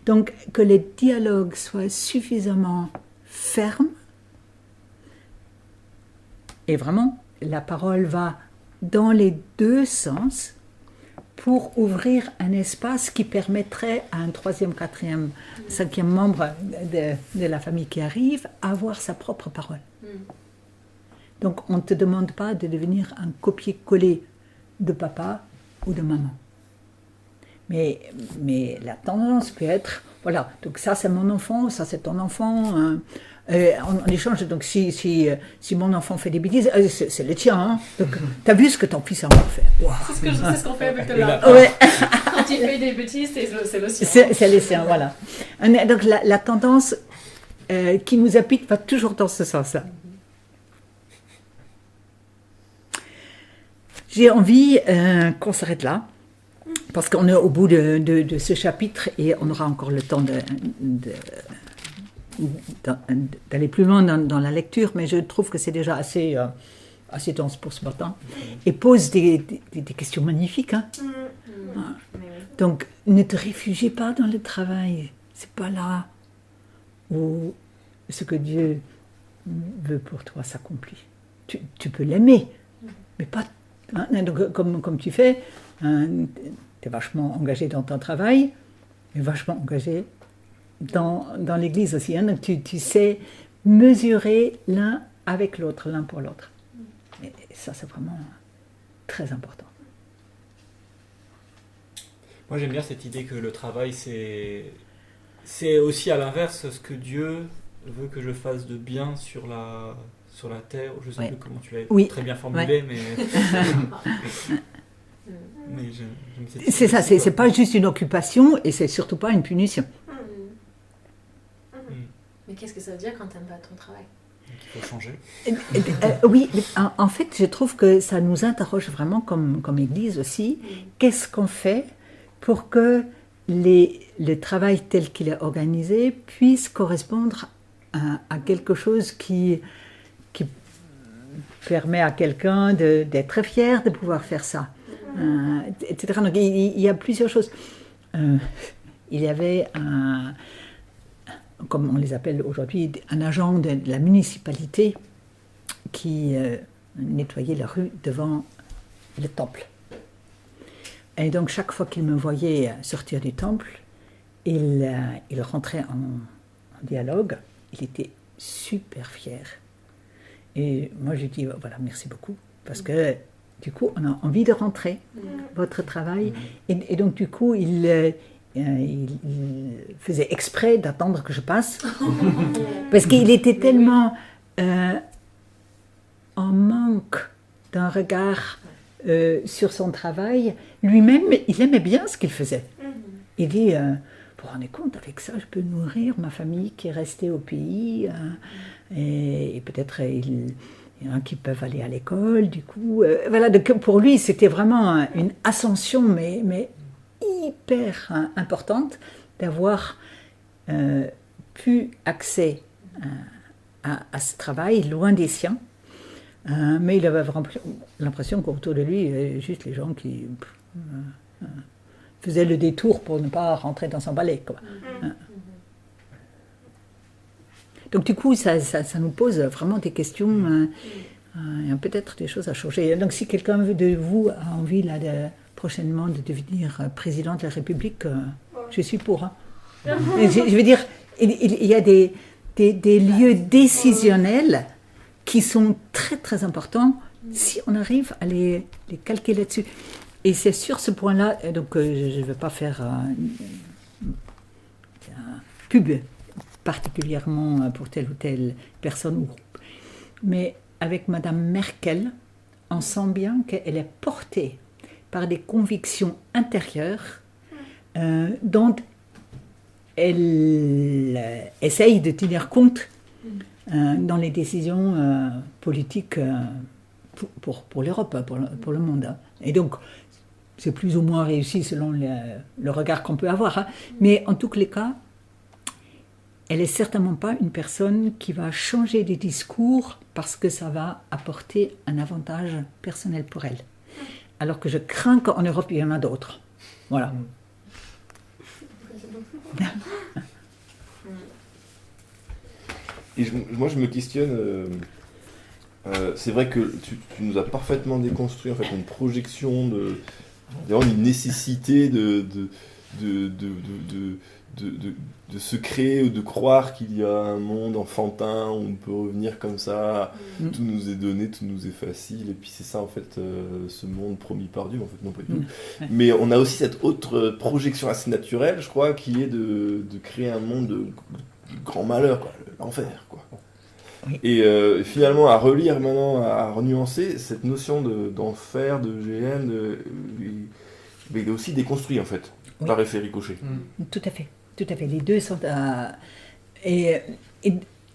Donc que les dialogues soient suffisamment fermes, et vraiment la parole va dans les 2 sens pour ouvrir un espace qui permettrait à un 3e, 4e, 5e membre de la famille qui arrive avoir sa propre parole. Donc on ne te demande pas de devenir un copier-coller de papa ou de maman. Mais la tendance peut être, voilà, donc ça c'est mon enfant, ça c'est ton enfant. En échange, donc si mon enfant fait des bêtises, c'est le tien. Hein. Donc t'as vu ce que ton fils a fait. Wow. C'est ce qu'on fait avec le lapin. Ouais. Quand il fait des bêtises, c'est le sien. C'est le sien, voilà. Donc la tendance qui nous habite va toujours dans ce sens-là. J'ai envie qu'on s'arrête là. Parce qu'on est au bout de ce chapitre et on aura encore le temps d'aller plus loin dans la lecture, mais je trouve que c'est déjà assez dense pour ce matin. Et pose des questions magnifiques. Hein. Donc, ne te réfugie pas dans le travail. C'est pas là où ce que Dieu veut pour toi s'accomplit. Tu peux l'aimer, mais pas... Hein, donc, comme tu fais... tu es vachement engagé dans ton travail, mais vachement engagé dans l'Église aussi. Hein? Donc tu sais mesurer l'un avec l'autre, l'un pour l'autre. Et ça, c'est vraiment très important. Moi, j'aime bien cette idée que le travail, c'est aussi à l'inverse ce que Dieu veut que je fasse de bien sur la terre. Je ne sais plus comment tu l'as très bien formulé, mais... Mais c'est ça, c'est pas juste une occupation et c'est surtout pas une punition. Mais qu'est-ce que ça veut dire quand t'aimes pas ton travail? Il faut changer. Oui, en fait, je trouve que ça nous interroge vraiment comme Église aussi. Qu'est-ce qu'on fait pour que le travail tel qu'il est organisé puisse correspondre à quelque chose qui permet à quelqu'un d'être fier de pouvoir faire ça. Etc. Donc, il y a plusieurs choses. Il y avait comme on les appelle aujourd'hui, un agent de la municipalité qui nettoyait la rue devant le temple. Et donc chaque fois qu'il me voyait sortir du temple, il rentrait en dialogue. Il était super fier. Et moi je lui dis voilà, merci beaucoup, parce que du coup, on a envie de rentrer, votre travail. Et donc, du coup, il faisait exprès d'attendre que je passe. Parce qu'il était tellement en manque d'un regard sur son travail. Lui-même, il aimait bien ce qu'il faisait. Il dit, vous vous rendez compte, avec ça, je peux nourrir ma famille qui est restée au pays. Et peut-être il y en a qui peuvent aller à l'école, du coup. Voilà, donc pour lui, c'était vraiment une ascension, mais hyper importante, d'avoir pu accès à ce travail loin des siens. Mais il avait l'impression qu'autour de lui, il y avait juste les gens qui faisaient le détour pour ne pas rentrer dans son balai, quoi. Donc du coup, ça nous pose vraiment des questions, et peut-être des choses à changer. Donc si quelqu'un de vous a envie là, prochainement de devenir président de la République, je suis pour. Hein. Je veux dire, il y a des lieux décisionnels qui sont très très importants Si on arrive à les calquer là-dessus. Et c'est sur ce point-là, donc je ne vais pas faire un pub particulièrement pour telle ou telle personne ou groupe, mais avec Madame Merkel, on sent bien qu'elle est portée par des convictions intérieures dont elle essaye de tenir compte dans les décisions politiques pour l'Europe, pour le monde. Et donc, c'est plus ou moins réussi selon le regard qu'on peut avoir. Hein. Mais en tous les cas, elle n'est certainement pas une personne qui va changer des discours parce que ça va apporter un avantage personnel pour elle. Alors que je crains qu'en Europe, il y en a d'autres. Voilà. Et moi, je me questionne. C'est vrai que tu nous as parfaitement déconstruit en fait une projection une nécessité de se créer ou de croire qu'il y a un monde enfantin où on peut revenir comme ça, tout nous est donné, tout nous est facile, et puis c'est ça en fait ce monde promis par Dieu, en fait non pas du tout. Mais on a aussi cette autre projection assez naturelle, je crois, qui est de créer un monde de grand malheur, quoi, l'enfer, quoi. Oui. Et finalement à relire maintenant, à renuancer cette notion d'enfer, de GN, il est aussi déconstruit en fait, par effet ricochet. Tout à fait. Tout à fait, les deux sont... et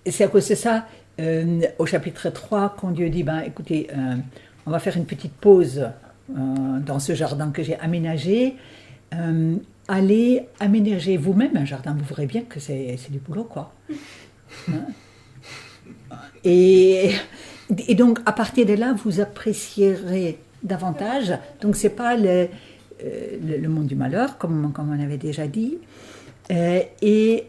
c'est à cause de ça, au chapitre 3, quand Dieu dit, écoutez, on va faire une petite pause dans ce jardin que j'ai aménagé, allez aménager vous-même un jardin, vous verrez bien que c'est du boulot, quoi. Hein? Et donc, à partir de là, vous apprécierez davantage. Donc, ce n'est pas le monde du malheur, comme on avait déjà dit. Et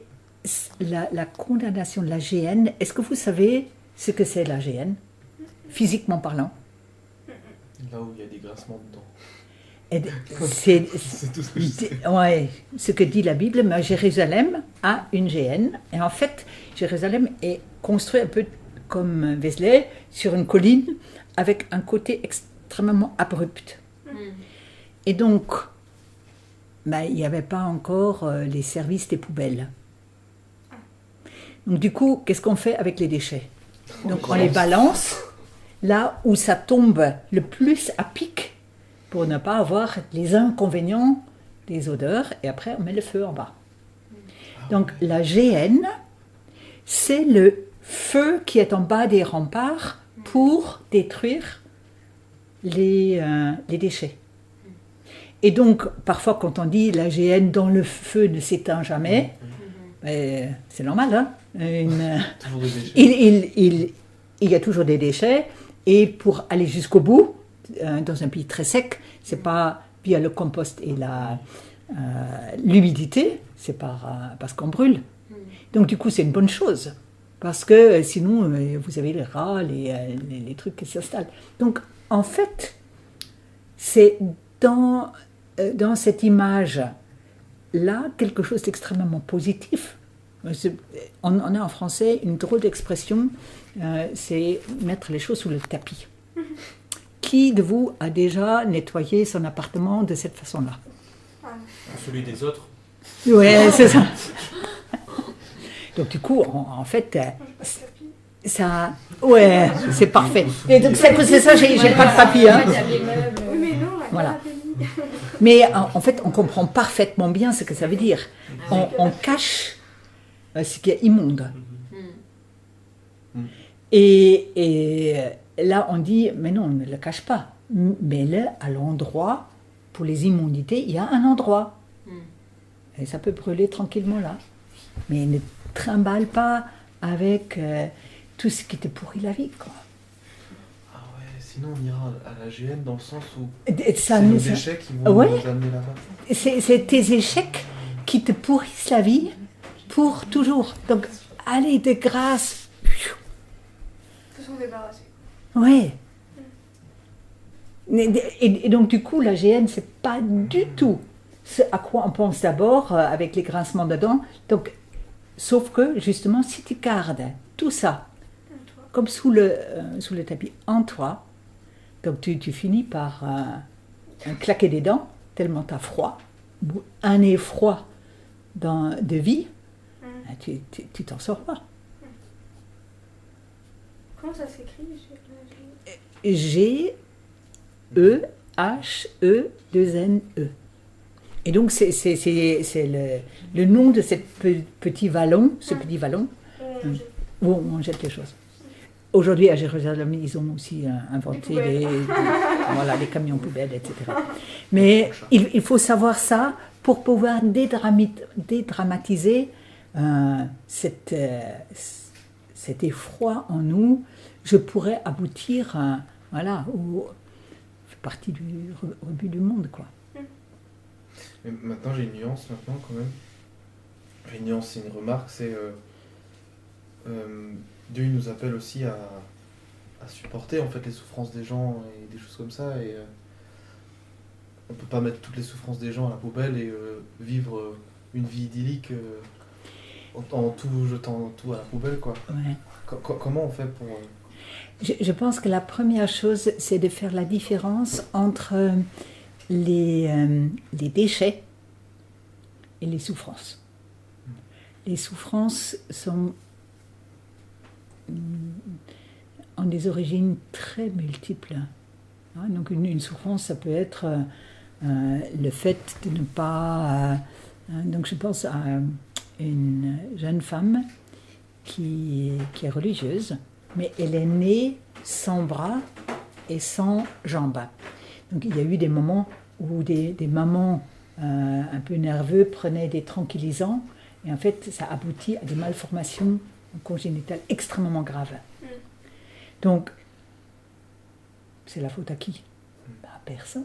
la condamnation de la GN, est-ce que vous savez ce que c'est la GN, physiquement parlant? Là où il y a des grincements dedans. C'est tout ce que je sais. Ouais, ce que dit la Bible, mais Jérusalem a une GN. Et en fait, Jérusalem est construit un peu comme Vézelay, sur une colline, avec un côté extrêmement abrupt. Et donc, il n'y avait pas encore les services des poubelles. Donc du coup, qu'est-ce qu'on fait avec les déchets? Donc on les balance là où ça tombe le plus à pic pour ne pas avoir les inconvénients des odeurs, et après on met le feu en bas. Donc la GN, c'est le feu qui est en bas des remparts pour détruire les déchets. Et donc, parfois, quand on dit la GN dans le feu ne s'éteint jamais, c'est normal, hein? Toujours des déchets. Il y a toujours des déchets, et pour aller jusqu'au bout, dans un pays très sec, c'est pas via le compost et l'humidité, c'est parce qu'on brûle. Donc, du coup, c'est une bonne chose, parce que sinon, vous avez les rats, les trucs qui s'installent. Donc, en fait, c'est dans cette image-là, quelque chose d'extrêmement positif. On a en français une drôle d'expression, c'est mettre les choses sous le tapis. Qui de vous a déjà nettoyé son appartement de cette façon-là? Celui des autres. Oui, c'est ça. Donc du coup, en fait, ça... Ouais, c'est parfait. Et donc c'est ça, j'ai pas de papier. Hein. Oui, mais non, voilà. Mais en fait, on comprend parfaitement bien ce que ça veut dire. On cache ce qui est immonde. Et là, on dit, mais non, on ne le cache pas. Mets-le à l'endroit, pour les immondités, il y a un endroit. Et ça peut brûler tranquillement là. Mais ne trimballe pas avec tout ce qui te pourrit la vie, quoi. Ah ouais, sinon on ira à la GN dans le sens où c'est nos déchets qui vont nous amener là-bas. C'est tes échecs qui te pourrissent la vie pour toujours. Donc, allez, de grâce. Faut s'en débarrasser. Ouais. Et donc, du coup, la GN, c'est pas du tout ce à quoi on pense d'abord avec les grincements dedans. Donc, sauf que, justement, si tu gardes tout ça comme sous le tapis en toi, Donc tu finis par claquer des dents, tellement tu as froid, un effroi de vie, tu t'en sors pas. Comment ça s'écrit? G-E-H-E-2-N-E. Et donc c'est le nom de ce petit vallon où on jette les choses. Aujourd'hui, à Jérusalem, ils ont aussi inventé les camions poubelles, etc. Mais il faut savoir ça pour pouvoir dédramatiser cet effroi en nous. Je pourrais aboutir au fait partie du rebut du monde, quoi. Mais maintenant, j'ai une nuance, quand même. Une nuance, c'est une remarque, c'est... Dieu il nous appelle aussi à supporter en fait les souffrances des gens et des choses comme ça, et on peut pas mettre toutes les souffrances des gens à la poubelle et vivre une vie idyllique en tout jetant tout à la poubelle, quoi. Ouais. Comment on fait pour... Je pense que la première chose, c'est de faire la différence entre les déchets et les souffrances. Les souffrances ont des origines très multiples. Donc une souffrance, ça peut être le fait de ne pas... donc je pense à une jeune femme qui est religieuse, mais elle est née sans bras et sans jambes. Donc il y a eu des moments où des mamans un peu nerveuses prenaient des tranquillisants, et en fait ça aboutit à des malformations congénitales extrêmement graves. Donc, c'est la faute à qui? À personne.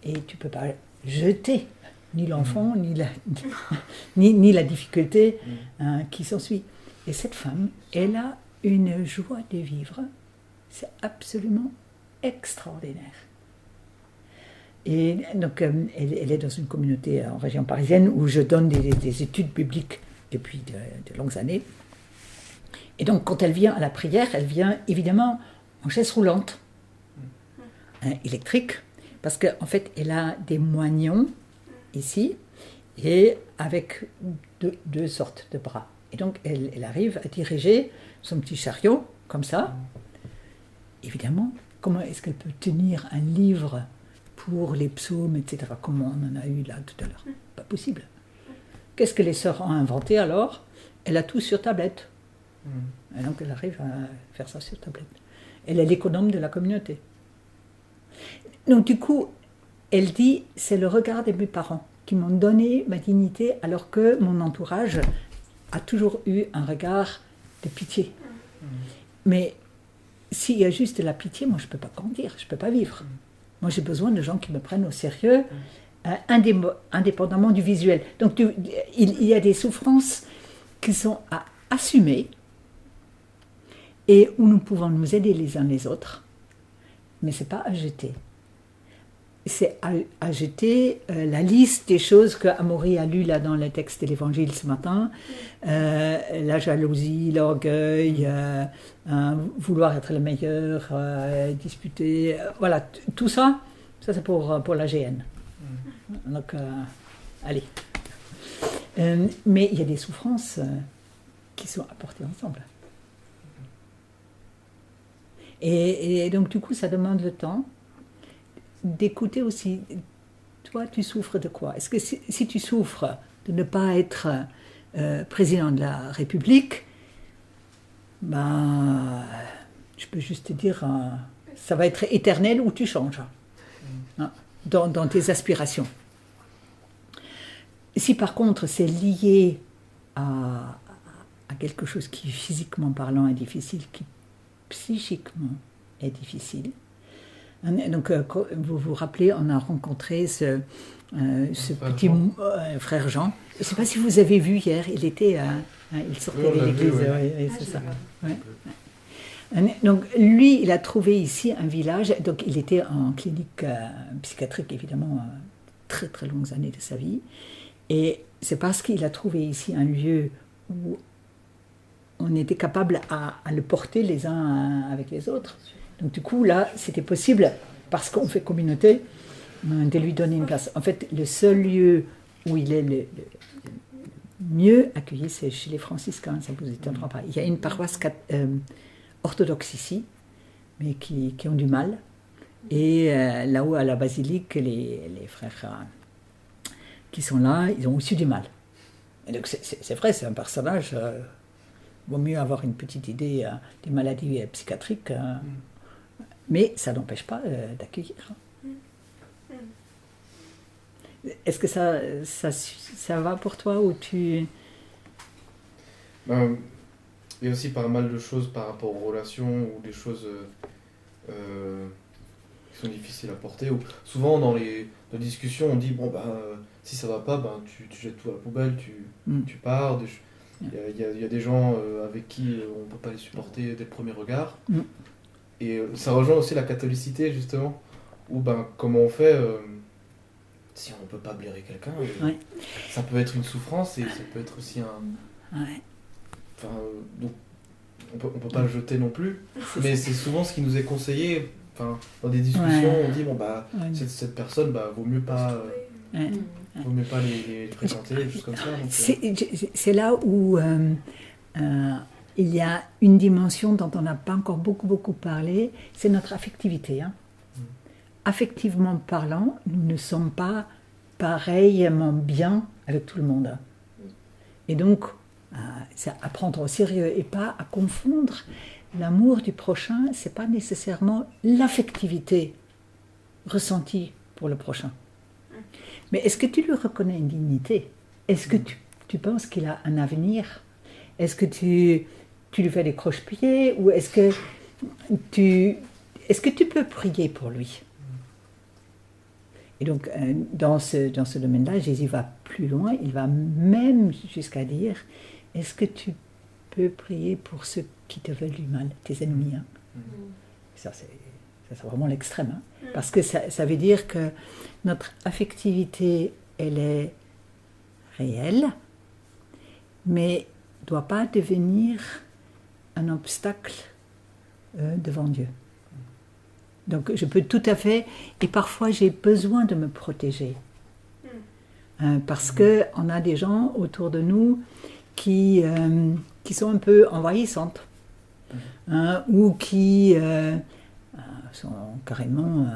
Et tu ne peux pas jeter ni l'enfant, ni la difficulté qui s'ensuit. Et cette femme, elle a une joie de vivre, c'est absolument extraordinaire. Et donc, elle est dans une communauté en région parisienne où je donne des études bibliques depuis de longues années. Et donc, quand elle vient à la prière, elle vient évidemment en chaise roulante, électrique, parce qu'en fait, elle a des moignons ici, et avec deux sortes de bras. Et donc, elle arrive à diriger son petit chariot, comme ça. Évidemment, comment est-ce qu'elle peut tenir un livre pour les psaumes, etc., comme on en a eu là tout à l'heure? Pas possible. Qu'est-ce que les sœurs ont inventé alors? Elle a tout sur tablette. Et donc elle arrive à faire ça sur tablette. Elle est l'économe de la communauté. Donc du coup, elle dit, c'est le regard de mes parents qui m'ont donné ma dignité, alors que mon entourage a toujours eu un regard de pitié. Mais s'il y a juste de la pitié, moi je ne peux pas grandir, je ne peux pas vivre. Moi j'ai besoin de gens qui me prennent au sérieux, indépendamment du visuel. Donc il y a des souffrances qui sont à assumer, et où nous pouvons nous aider les uns les autres, mais ce n'est pas à jeter. C'est à jeter la liste des choses que Amaury a lues là dans le texte de l'Évangile ce matin, la jalousie, l'orgueil, vouloir être le meilleur, disputer, voilà, tout ça, ça c'est pour la GN. Donc, allez. Mais il y a des souffrances qui sont apportées ensemble. Et donc, du coup, ça demande le temps d'écouter aussi. Toi, tu souffres de quoi? Est-ce que si tu souffres de ne pas être président de la République, ben, je peux juste te dire, ça va être éternel ou tu changes dans tes aspirations. Si par contre c'est lié à quelque chose qui physiquement parlant est difficile, qui psychiquement est difficile. Donc vous vous rappelez, on a rencontré ce petit frère Jean. Je ne sais pas si vous avez vu hier, il sortait de l'église. C'est ça. Ouais. Donc lui, il a trouvé ici un village. Donc il était en clinique psychiatrique, évidemment, très très longues années de sa vie. Et c'est parce qu'il a trouvé ici un lieu où on était capable à le porter les uns avec les autres. Donc du coup, là, c'était possible, parce qu'on fait communauté, de lui donner une place. En fait, le seul lieu où il est le mieux accueilli, c'est chez les franciscains, ça ne vous étonnera pas. Il y a une paroisse orthodoxe ici, mais qui ont du mal. Et là-haut, à la basilique, les frères qui sont là, ils ont aussi du mal. Et donc c'est vrai, c'est un personnage... vaut mieux avoir une petite idée des maladies psychiatriques, mais ça n'empêche pas d'accueillir. Est-ce que ça va pour toi ou tu... Il y a aussi pas mal de choses par rapport aux relations ou des choses qui sont difficiles à porter. Ou souvent dans les discussions, on dit si ça va pas, tu jettes tout à la poubelle, tu pars. Il y a des gens avec qui on ne peut pas les supporter dès le premier regard. Et ça rejoint aussi la catholicité, justement, où comment on fait si on ne peut pas blairer quelqu'un. Ça peut être une souffrance et ça peut être aussi un... donc, on peut pas le jeter non plus, mais c'est souvent ce qui nous est conseillé. Dans des discussions, on dit, cette personne, vaut mieux pas... Vaut mieux pas les fréquenter, des choses comme ça. C'est là où il y a une dimension dont on n'a pas encore beaucoup parlé, c'est notre affectivité. Affectivement parlant, nous ne sommes pas pareillement bien avec tout le monde. Et donc, c'est à prendre au sérieux et pas à confondre. L'amour du prochain, c'est pas nécessairement l'affectivité ressentie pour le prochain. Mais est-ce que tu lui reconnais une dignité? Est-ce que tu penses qu'il a un avenir? Est-ce que tu lui fais des croche-pieds? Ou est-ce que tu peux prier pour lui? Et donc, dans ce domaine-là, Jésus va plus loin. Il va même jusqu'à dire, est-ce que tu peux prier pour ceux qui te veulent du mal, tes ennemis? Ça, c'est vraiment l'extrême. Parce que ça veut dire que notre affectivité, elle est réelle, mais ne doit pas devenir un obstacle devant Dieu. Donc je peux tout à fait, et parfois j'ai besoin de me protéger. Parce qu'on a des gens autour de nous qui sont un peu envahissantes, ou qui sont carrément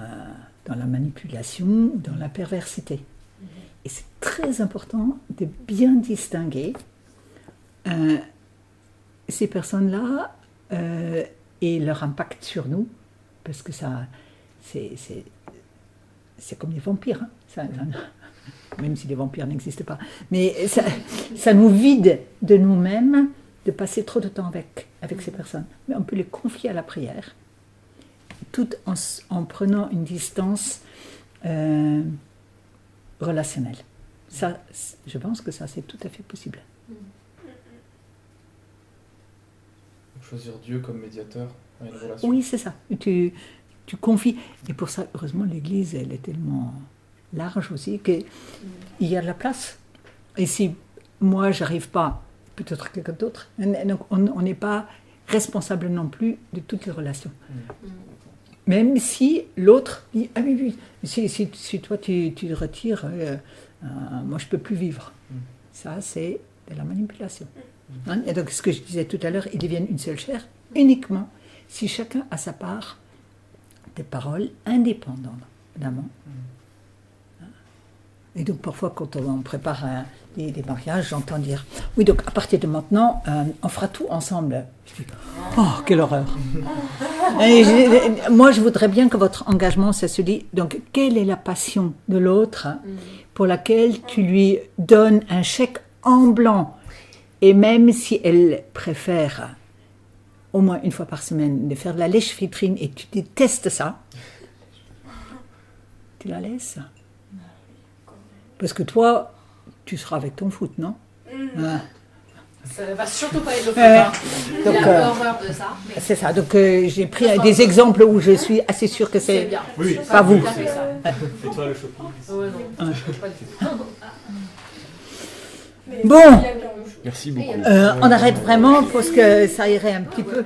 dans la manipulation, dans la perversité. Et c'est très important de bien distinguer ces personnes-là et leur impact sur nous, parce que ça, c'est comme les vampires, même si les vampires n'existent pas. Mais ça nous vide de nous-mêmes de passer trop de temps avec ces personnes. Mais on peut les confier à la prière, tout en prenant une distance relationnelle. Ça, je pense que ça, c'est tout à fait possible. Choisir Dieu comme médiateur à une relation. Oui, c'est ça. Tu confies. Et pour ça, heureusement, l'Église, elle est tellement large aussi qu'il y a de la place. Et si moi, j'arrive pas, peut-être quelqu'un d'autre. Donc, on n'est pas responsable non plus de toutes les relations. Même si l'autre dit « Ah oui, si toi tu te retires, moi je ne peux plus vivre. » Ça, c'est de la manipulation. Et donc, ce que je disais tout à l'heure, ils deviennent une seule chair uniquement si chacun a sa part de paroles indépendamment. Et donc, parfois, quand on prépare des mariages, j'entends dire « Oui, donc à partir de maintenant, on fera tout ensemble. » Je dis « Oh, quelle horreur !» Moi, je voudrais bien que votre engagement, ça se dit, donc, quelle est la passion de l'autre pour laquelle tu lui donnes un chèque en blanc, et même si elle préfère au moins une fois par semaine de faire de la lèche-vitrine et tu détestes ça, tu la laisses. Parce que toi, tu seras avec ton foot, non? Ça ne va surtout pas être le foot. Il a horreur de ça. Mais... C'est ça. Donc j'ai pris des exemples où je suis assez sûre que c'est pas vous. Et toi, le shopping? Non, pas du tout. Bon, Merci beaucoup. on arrête vraiment parce que ça irait un petit peu.